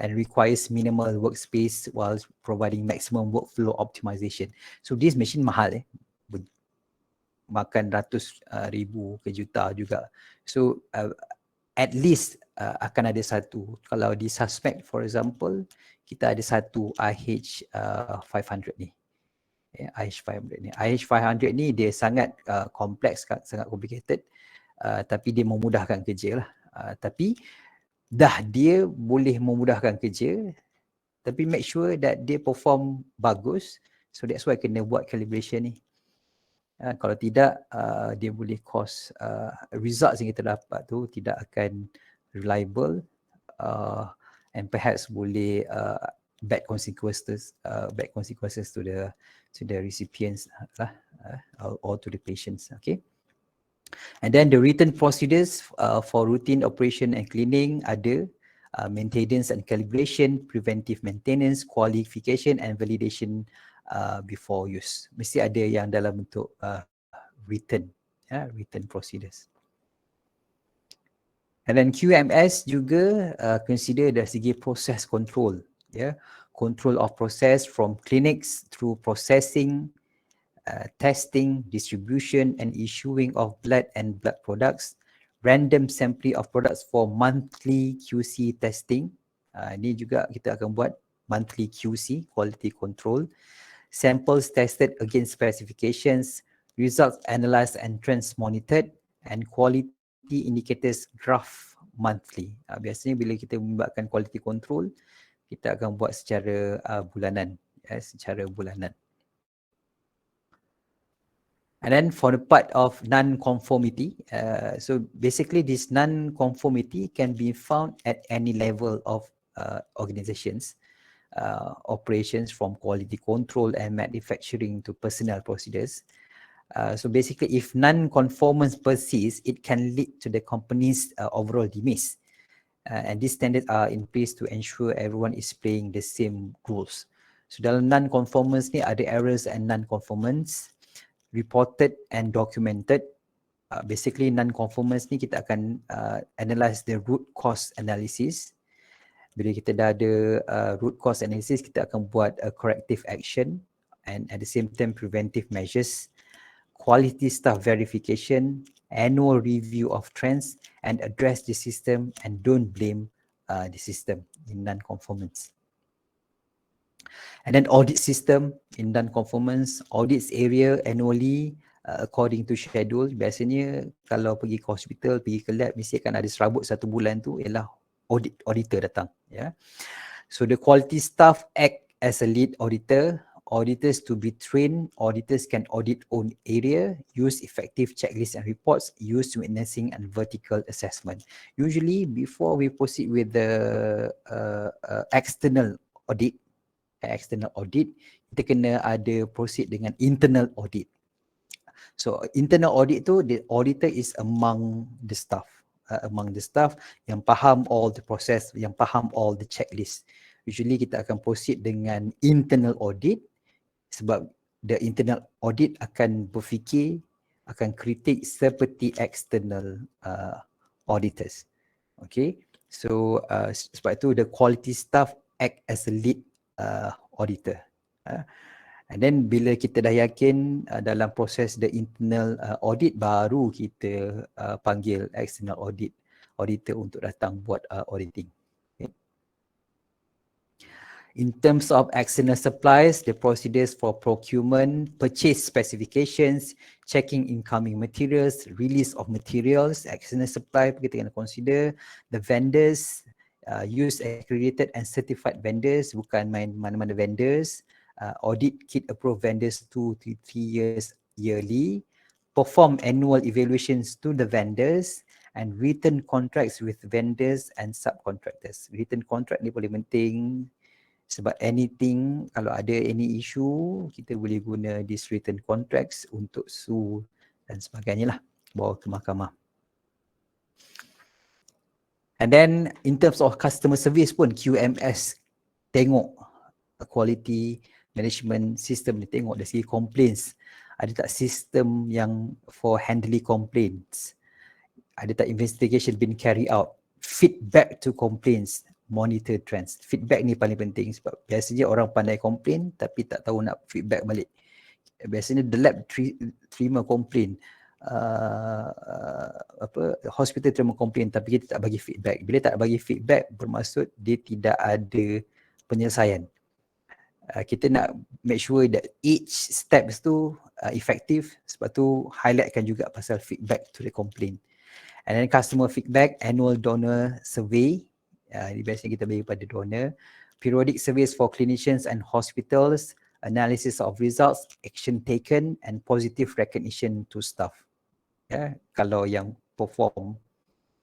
and requires minimal workspace while providing maximum workflow optimization. So this machine mahal makan ratus ribu ke juta juga. So at least akan ada satu. Kalau di suspect for example, kita ada satu IH500 ni. IH500 ni. IH500 ni dia sangat kompleks, sangat complicated, tapi dia memudahkan kerja lah. Tapi dah dia boleh memudahkan kerja, tapi make sure that dia perform bagus. So that's why kena buat calibration ni. Kalau tidak, dia boleh cause results yang kita dapat tu tidak akan reliable, and perhaps boleh bad consequences to the recipients lah, or to the patients. Okay. And then the written procedures for routine operation and cleaning ada maintenance and calibration, preventive maintenance, qualification and validation before use. Mesti ada yang dalam bentuk written procedures. And then QMS juga consider dari segi process control, control of process from clinics through processing, testing, distribution and issuing of blood and blood products, random sampling of products for monthly QC testing. Ini juga kita akan buat monthly QC, quality control, samples tested against specifications, results analyzed and trends monitored, and quality indicators graph monthly. Biasanya bila kita membuatkan quality control, kita akan buat secara bulanan. And then for the part of non-conformity, so basically this non-conformity can be found at any level of organizations, operations from quality control and manufacturing to personnel procedures. So basically if non-conformance persists, it can lead to the company's overall demise. And these standards are in place to ensure everyone is playing the same rules. So dalam non-conformance ni ada errors and non-conformance reported and documented. Basically non-conformance ni kita akan analyze the root cause analysis. Bila kita dah ada root cause analysis, kita akan buat a corrective action and at the same time preventive measures, quality staff verification, annual review of trends, and address the system and don't blame the system in non-conformance. And then audit system in non-conformance, audits area annually according to schedule. Biasanya kalau pergi ke hospital, pergi ke lab, mesti akan ada serabut satu bulan tu ialah auditor datang. So the quality staff act as a lead auditor. auditors to be trained. Auditors can audit own area, use effective checklists and reports, use witnessing and vertical assessment. Usually, before we proceed with the external audit, kita kena ada proceed dengan internal audit. So internal audit tu, the auditor is among the staff yang faham all the process, yang faham all the checklist. Usually kita akan proceed dengan internal audit sebab the internal audit akan berfikir, akan kritik seperti external auditors. Okay, so sebab itu the quality staff act as a lead auditor. And then bila kita dah yakin dalam proses the internal audit, baru kita panggil external auditor untuk datang buat auditing. Okay. In terms of external supplies, the procedures for procurement, purchase specifications, checking incoming materials, release of materials, external supply kita kena consider, the vendors, use accredited and certified vendors, bukan main mana-mana vendors. Audit kit approved vendors 2 to 3 years yearly, perform annual evaluations to the vendors, and written contracts with vendors and subcontractors. Written contract ni paling penting sebab anything, kalau ada any issue, kita boleh guna this written contracts untuk sue dan sebagainya lah, bawa ke mahkamah. And then in terms of customer service pun, QMS tengok quality management system ni, tengok dari segi complaints, ada tak sistem yang for handling complaints, ada tak investigation been carried out, feedback to complaints, monitor trends. Feedback ni paling penting sebab biasanya orang pandai complain tapi tak tahu nak feedback balik. Biasanya the lab terima complain, hospital terima complain tapi kita tak bagi feedback. Bila tak bagi feedback bermaksud dia tidak ada penyelesaian. Kita nak make sure that each steps tu effective, sebab tu highlightkan juga pasal feedback to the complaint. And then customer feedback, annual donor survey, ini biasanya kita bagi pada donor, periodic surveys for clinicians and hospitals, analysis of results, action taken, and positive recognition to staff. Kalau yang perform,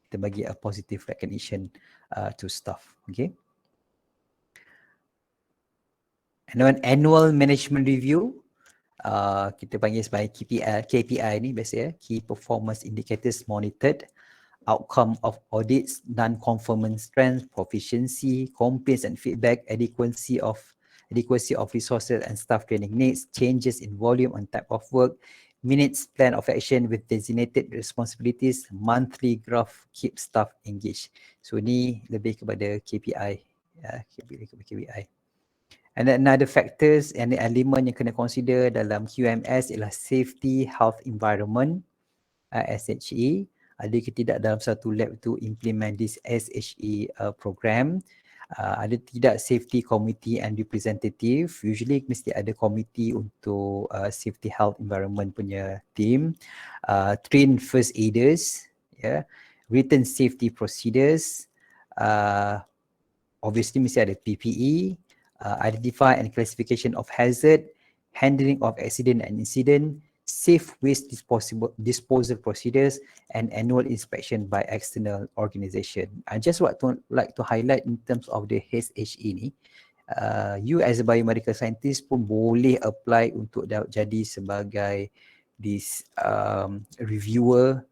kita bagi a positive recognition to staff. Okay. And then annual management review, kita panggil sebagai KPI ni biasa, Key Performance Indicators Monitored, outcome of audits, non-conformance strength, proficiency, complaints and feedback, adequacy of resources and staff training needs, changes in volume and type of work, minutes plan of action with designated responsibilities, monthly graph, keep staff engaged. So ni lebih kepada KPI, KPI. And then another factors and the element yang kena consider dalam QMS ialah safety, health, environment, SHE. Ada ke tidak dalam satu lab tu implement this SHE program. Ada tidak safety committee and representative. Usually mesti ada committee untuk safety, health, environment punya team. Train first aiders, written safety procedures. Obviously mesti ada PPE. Identify and classification of hazard, handling of accident and incident, safe waste disposal procedures, and annual inspection by external organisation. I just like to highlight in terms of the SHE ni, you as a biomedical scientist pun boleh apply untuk jadi sebagai this reviewer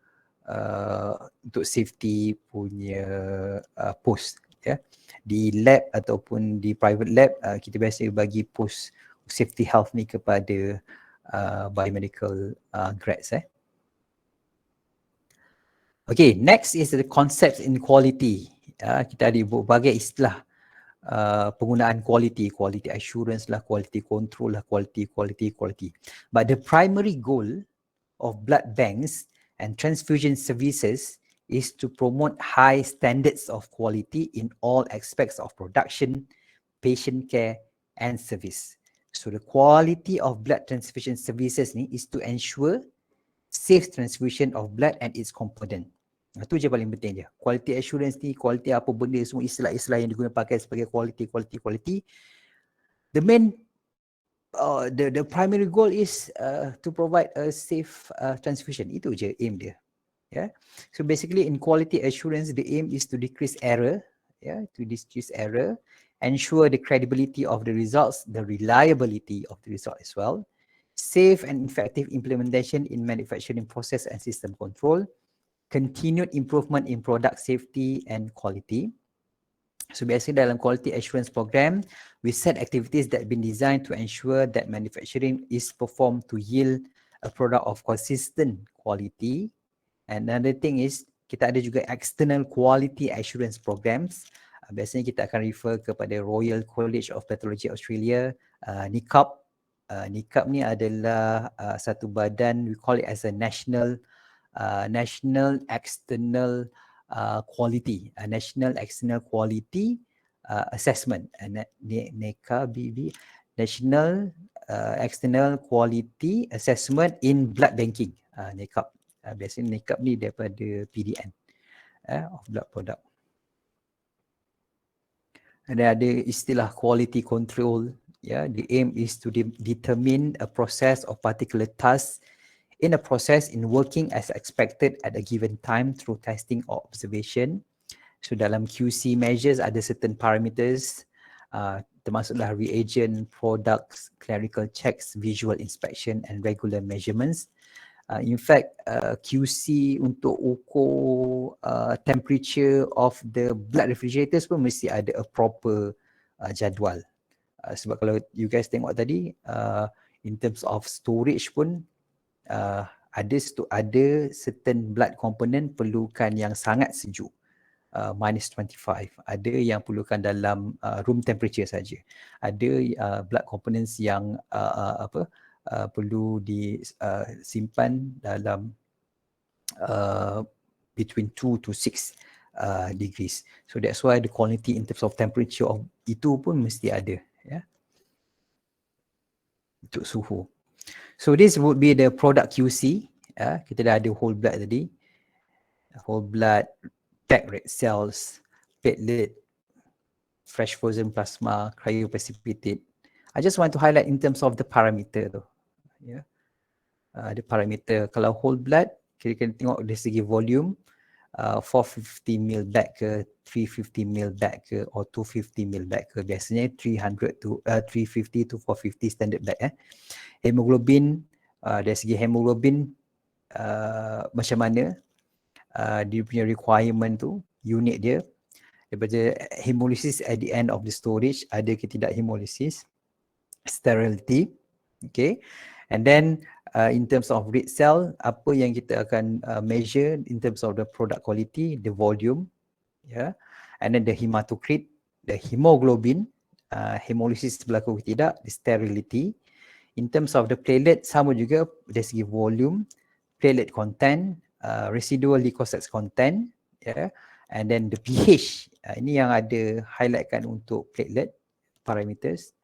untuk safety punya post. Di lab ataupun di private lab, kita biasa bagi post safety health ni kepada biomedical grads. Okay, next is the concepts in quality. Kita ada berbagai istilah penggunaan quality assurance lah, quality control lah, quality. But the primary goal of blood banks and transfusion services is to promote high standards of quality in all aspects of production, patient care and service. So the quality of blood transfusion services ni is to ensure safe transfusion of blood and its component. Itu je paling penting je. Quality assurance ni, quality apa benda, semua istilah-istilah yang digunakan pakai sebagai quality. The main The primary goal is to provide a safe transfusion. Itu je aim dia. Yeah. So basically in quality assurance, the aim is to decrease error, ensure the credibility of the results, the reliability of the result as well, safe and effective implementation in manufacturing process and system control, continued improvement in product safety and quality. So biasanya dalam quality assurance program, we set activities that have been designed to ensure that manufacturing is performed to yield a product of consistent quality. And another thing is, kita ada juga external quality assurance programs. Biasanya kita akan refer kepada Royal College of Pathology Australia, NICAP. NICAP ni adalah satu badan, we call it as a national external quality, national external quality assessment, NECA-BB, National External Quality Assessment in Blood Banking, NECAP. Biasanya NECAP ni daripada PDN of blood product. Ada istilah quality control. The aim is to determine a process or particular task in a process in working as expected at a given time through testing or observation. So dalam QC measures ada certain parameters, termasuklah reagent, products, clerical checks, visual inspection and regular measurements. In fact, QC untuk ukur temperature of the blood refrigerators pun mesti ada a proper jadual. Sebab kalau you guys tengok tadi, in terms of storage pun ada certain blood component perlukan yang sangat sejuk, minus 25. Ada yang perlukan dalam room temperature saja. Ada blood components yang perlu disimpan dalam between 2 to 6 degrees. So that's why the quality in terms of temperature of itu pun mesti ada, untuk suhu. So this would be the product QC. Kita dah ada whole blood tadi, whole blood, packed red cells, platelet, fresh frozen plasma, cryo precipitate. I just want to highlight in terms of the parameter tu. The parameter, kalau whole blood, kita kena tengok dari segi volume, 450 ml bag ke, 350 ml bag ke, or 250 ml bag ke. Biasanya 350 to 450 standard bag. Hemoglobin, dari segi hemoglobin, macam mana dia punya requirement tu, unit dia, daripada hemolysis at the end of the storage, ada ke tidak hemolysis, sterility, okay. And then in terms of red cell, apa yang kita akan measure in terms of the product quality, the volume, and then the hematocrit, the hemoglobin, hemolysis berlaku ke tidak, the sterility. In terms of the platelet, sama juga dari segi volume, platelet content, residual leukocytes content, and then the pH. Ini yang ada highlightkan untuk platelet parameters.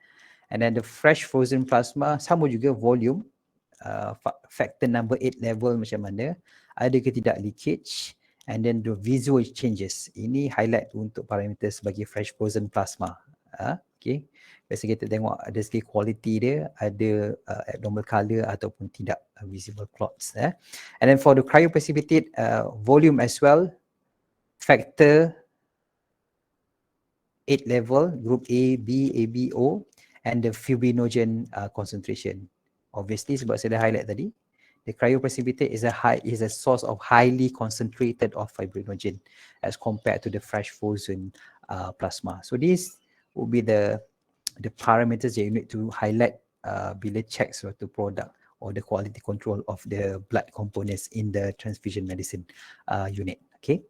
And then the fresh frozen plasma, sama juga volume, factor number 8 level macam mana, ada ke tidak leakage, and then the visual changes. Ini highlight untuk parameter sebagai fresh frozen plasma. Okay. Biasa kita tengok ada segi quality dia, ada abnormal color ataupun tidak, visible clots. And then for the cryo precipitate, volume as well, factor 8 level, group A, B, ABO, and the fibrinogen concentration. Obviously, sebab saya dah highlight tadi, the cryo precipitate is a source of highly concentrated of fibrinogen as compared to the fresh frozen plasma. So this would be the parameters that you need to highlight bila check suatu product or the quality control of the blood components in the transfusion medicine unit. Okay.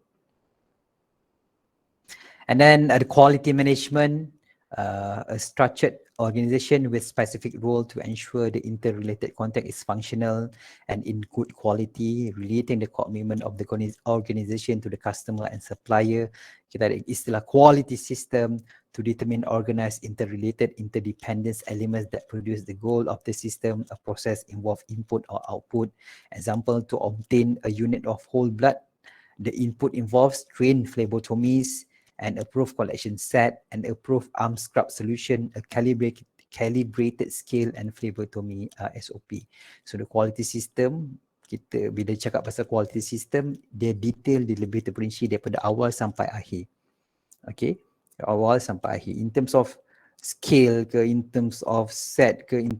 And then the quality management, a structured organization with specific role to ensure the interrelated contact is functional and in good quality, relating the commitment of the organization to the customer and supplier. Kita ada istilah quality system to determine organized, interrelated, interdependence elements that produce the goal of the system. A process involve input or output. Example, to obtain a unit of whole blood, the input involves trained phlebotomies, an approved collection set, an approved arm scrub solution, a calibrated scale and phlebotomy SOP. So the quality system, kita bila cakap pasal quality system, dia detail, dia lebih terperinci daripada awal sampai akhir. Okay, awal sampai akhir. In terms of scale ke, in terms of set ke, in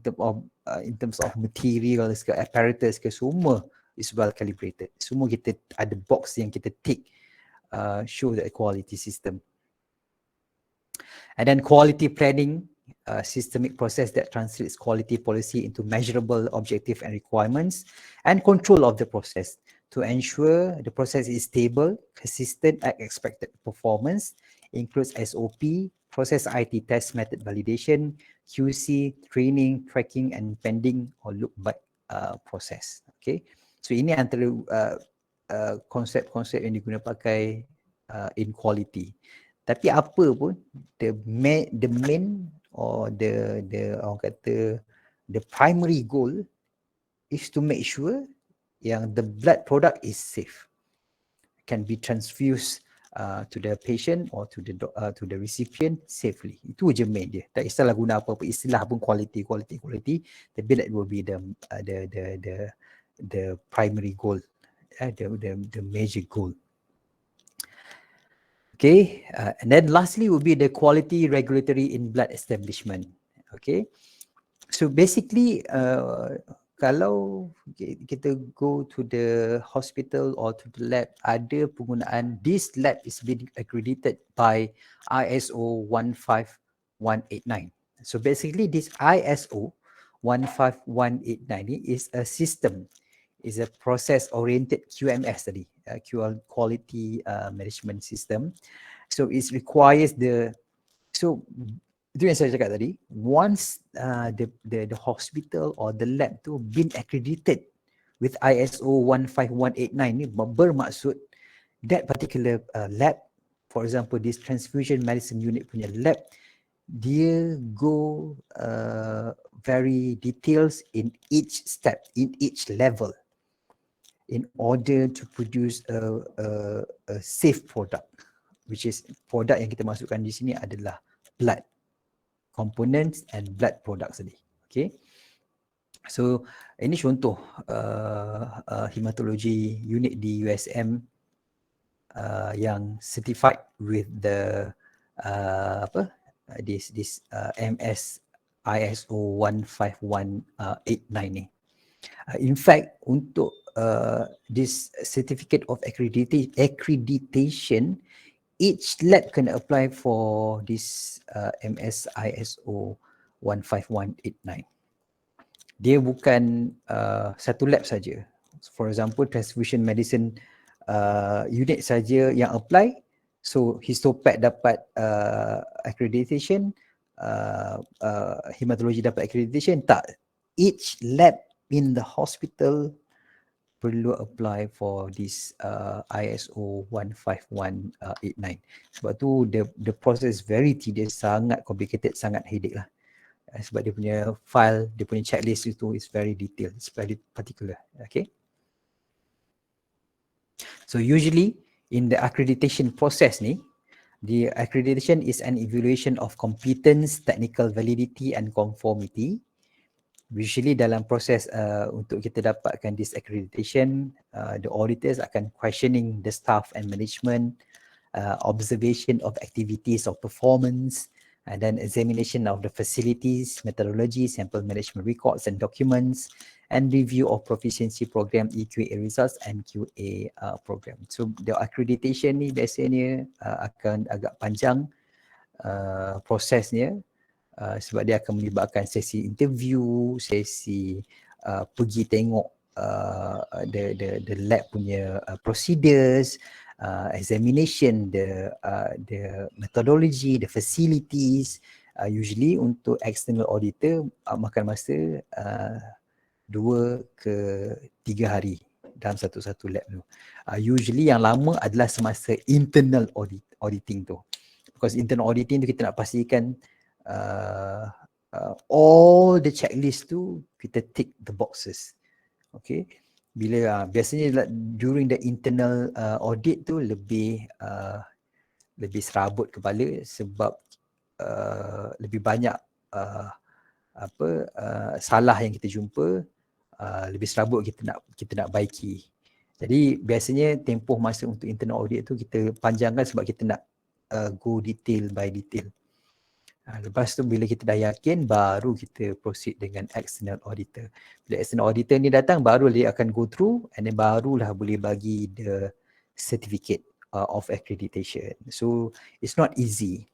terms of materials ke, apparatus ke, semua is well calibrated. Semua kita ada box yang kita tick, show the quality system. And then quality planning, systemic process that translates quality policy into measurable objective and requirements, and control of the process to ensure the process is stable, consistent at expected performance, includes SOP, process IT test method validation, QC, training, tracking, and pending or look back process. Okay, so ini antara konsep-konsep yang diguna pakai in quality. Tapi apa pun, the main or the orang kata the primary goal is to make sure yang the blood product is safe, can be transfused to the patient or to the recipient safely. Itu je main dia. Tak kisahlah guna apa-apa istilah pun, quality, tapi that will be the primary goal, the major goal. Okay, and then lastly will be the quality regulatory in blood establishment. Okay, so basically kalau kita go to the hospital or to the lab, ada penggunaan, this lab is being accredited by ISO 15189. So basically this ISO 15189 is a system, is a process oriented QMS tadi, quality management system. So it requires so itu yang saya cakap tadi, once the hospital or the lab tu been accredited with ISO 15189 ni, bermaksud that particular lab, for example this transfusion medicine unit punya lab, dia go very details in each step, in each level, in order to produce a safe product, which is product yang kita masukkan di sini adalah blood components and blood products tadi. Okay, so ini contoh hematology unit di USM yang certified with the this MS ISO 15189 ni. In fact, untuk this certificate of accreditation, each lab can apply for this MS ISO 15189. Dia bukan satu lab saja. For example, transfusion medicine unit saja yang apply, so histopath dapat accreditation, hematology dapat accreditation, tak. Each lab in the hospital perlu apply for this ISO 15189. Sebab tu the process very tedious, sangat complicated, sangat headache lah. Sebab dia punya file, dia punya checklist itu is very detailed, it's very particular. Okay. So usually in the accreditation process ni, the accreditation is an evaluation of competence, technical validity and conformity. Usually dalam proses untuk kita dapatkan this accreditation, the auditors akan questioning the staff and management, observation of activities of performance, and then examination of the facilities, methodology, sample management records and documents, and review of proficiency program, EQA results and QA program. So the accreditation ni biasanya akan agak panjang prosesnya. Sebab dia akan melibatkan sesi interview, sesi pergi tengok the lab punya procedures, examination, the methodology, the facilities. Usually untuk external auditor makan masa 2 ke 3 hari dalam satu lab tu. Usually yang lama adalah semasa internal auditing tu. Because internal auditing tu kita nak pastikan all the checklist tu kita tick the boxes. Okay, bila biasanya during the internal audit tu lebih serabut kepala sebab lebih banyak salah yang kita jumpa, lebih serabut kita nak baiki. Jadi biasanya tempoh masa untuk internal audit tu kita panjangkan sebab kita nak go detail by detail. Lepas tu bila kita dah yakin, baru kita proceed dengan external auditor. Bila external auditor ni datang, baru dia akan go through and then barulah boleh bagi the certificate of accreditation. So it's not easy.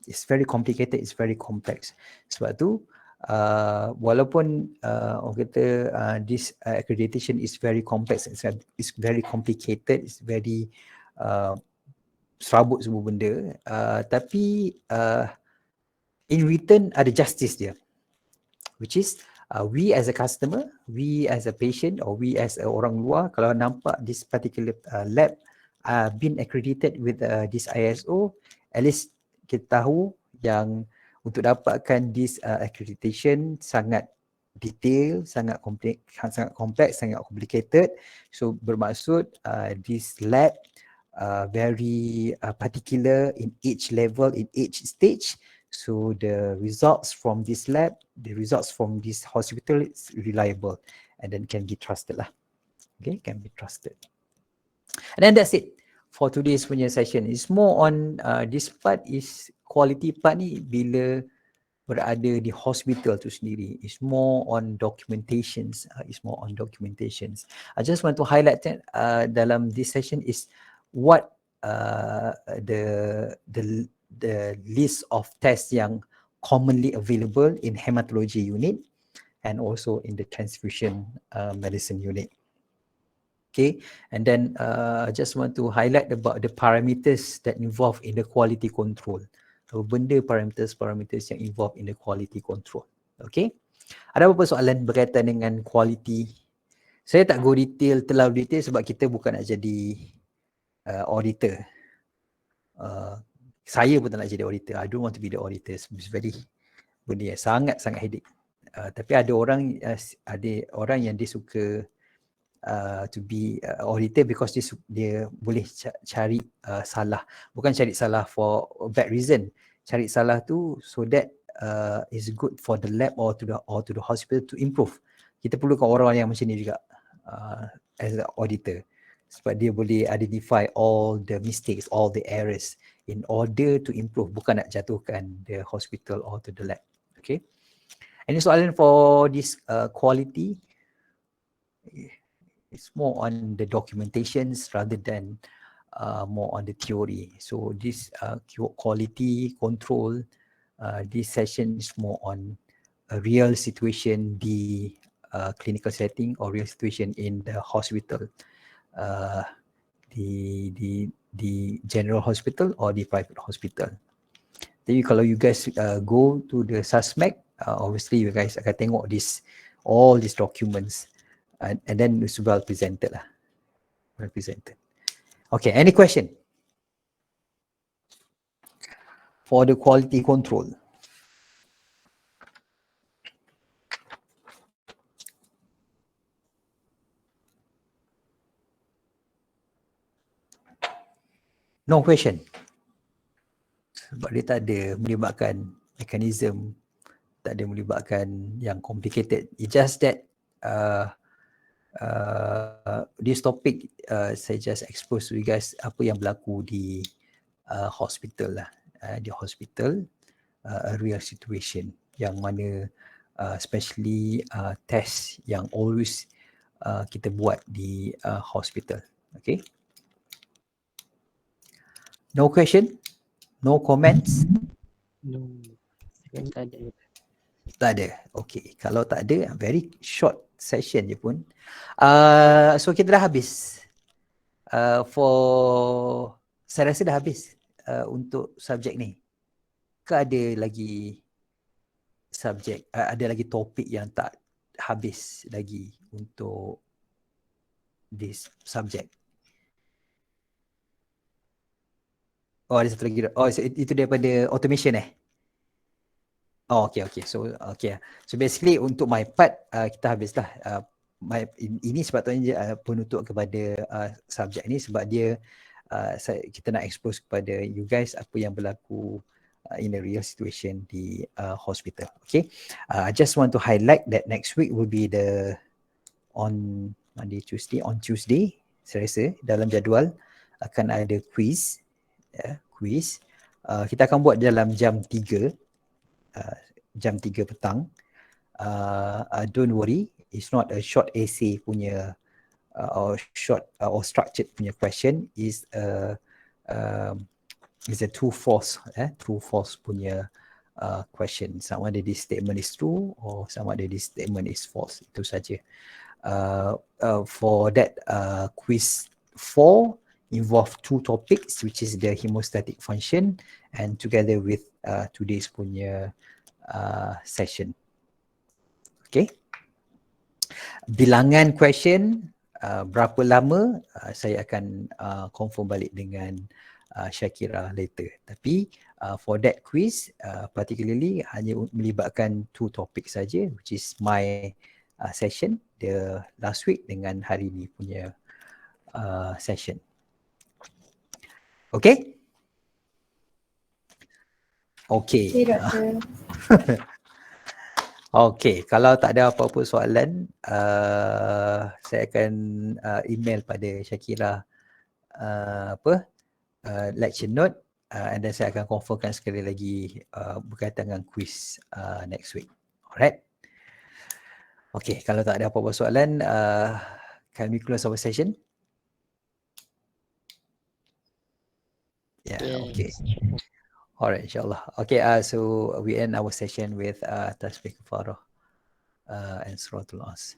It's very complicated, it's very complex. Sebab tu walaupun orang kata this accreditation is very complex, it's very complicated, it's very serabut semua benda, tapi in return ada justice dia, which is we as a customer, we as a patient, or we as orang luar, kalau nampak this particular lab been accredited with this ISO, at least kita tahu yang untuk dapatkan this accreditation sangat detail, sangat kompleks, sangat complicated. So bermaksud this lab very particular in each level, in each stage. So the results from this lab, the results from this hospital is reliable and then can be trusted lah. Okay, can be trusted. And then that's it for today's punya session. It's more on this part is quality part ni bila berada di hospital tu sendiri. It's more on documentations. It's more on documentations. I just want to highlight that dalam this session is what the list of tests yang commonly available in Hematology Unit and also in the Transfusion Medicine Unit. Okay, and then I just want to highlight about the parameters that involved in the quality control. Benda parameters yang involved in the quality control. Okay, ada apa soalan berkaitan dengan quality? Saya tak go detail, terlalu detail sebab kita bukan nak jadi auditor. Saya pun tak nak jadi auditor. I don't want to be the auditor. It's very benda yang sangat headache. Tapi ada orang yang dia suka to be auditor because dia boleh cari salah. Bukan cari salah for bad reason. Cari salah tu so that is good for the lab or to the hospital to improve. Kita perlukan orang yang macam ni juga as an auditor. Sebab dia boleh identify all the mistakes, all the errors in order to improve. Bukan nak jatuhkan the hospital or to the lab. Okay. Any soalan for this quality? It's more on the documentations rather than more on the theory. So this quality control, this session is more on a real situation, the clinical setting or real situation in the hospital. The general hospital or the private hospital. Jadi kalau you guys go to the SUSMEC, obviously you guys akan tengok all these documents and then it's well presented lah. Well presented. Okay, any question? For the quality control. No question. Sebab dia tak ada melibatkan mekanisme, tak ada melibatkan yang complicated. It's just that this topic saya just expose to you guys apa yang berlaku di hospital lah. Di hospital, a real situation yang mana especially test yang always kita buat di hospital. Okay. No question? No comments? No, tak ada. Tak ada. Okay. Kalau tak ada, very short session je pun. So kita dah habis. Saya rasa dah habis untuk subjek ni. Ke ada lagi subjek, ada lagi topik yang tak habis lagi untuk this subject? Oh, ada satu lagi. Oh, itu daripada automation Oh, okay. So basically untuk my part kita habislah. Ini sepatutnya penutup kepada subjek ni sebab dia kita nak expose kepada you guys apa yang berlaku in a real situation di hospital. Okay, I just want to highlight that next week will be on Monday, Tuesday, on Tuesday, saya rasa dalam jadual akan ada quiz, quiz. Kita akan buat dalam jam 3 petang. Don't worry, it's not a short essay punya or short or structured punya question. Is a true false punya question. Sama ada this statement is true or sama ada this statement is false. Itu saja. For that quiz 4 involve 2 topics, which is the hemostatic function and together with today's punya session. Okay. Bilangan question berapa lama saya akan confirm balik dengan Shakira later. Tapi for that quiz particularly hanya melibatkan 2 topik saja, which is my session the last week dengan hari ni punya session. Okay? Okay. Okay, doktor. Okay, kalau tak ada apa-apa soalan, saya akan email pada Shakira lecture note and then saya akan confirmkan sekali lagi berkaitan dengan quiz next week. Alright? Okay, kalau tak ada apa-apa soalan, can we close our session? Yeah, okay. Alright, insyaAllah. Okay, so we end our session with Tasbih Kafarah and Suratul As.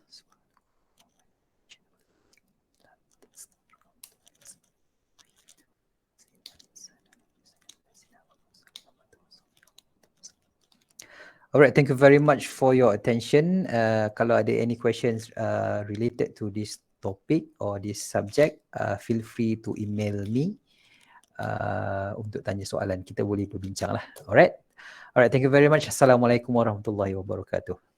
Alright, thank you very much for your attention. Kalau ada any questions related to this topic or this subject, feel free to email me. Untuk tanya soalan, kita boleh berbincang lah. Alright, thank you very much. Assalamualaikum warahmatullahi wabarakatuh.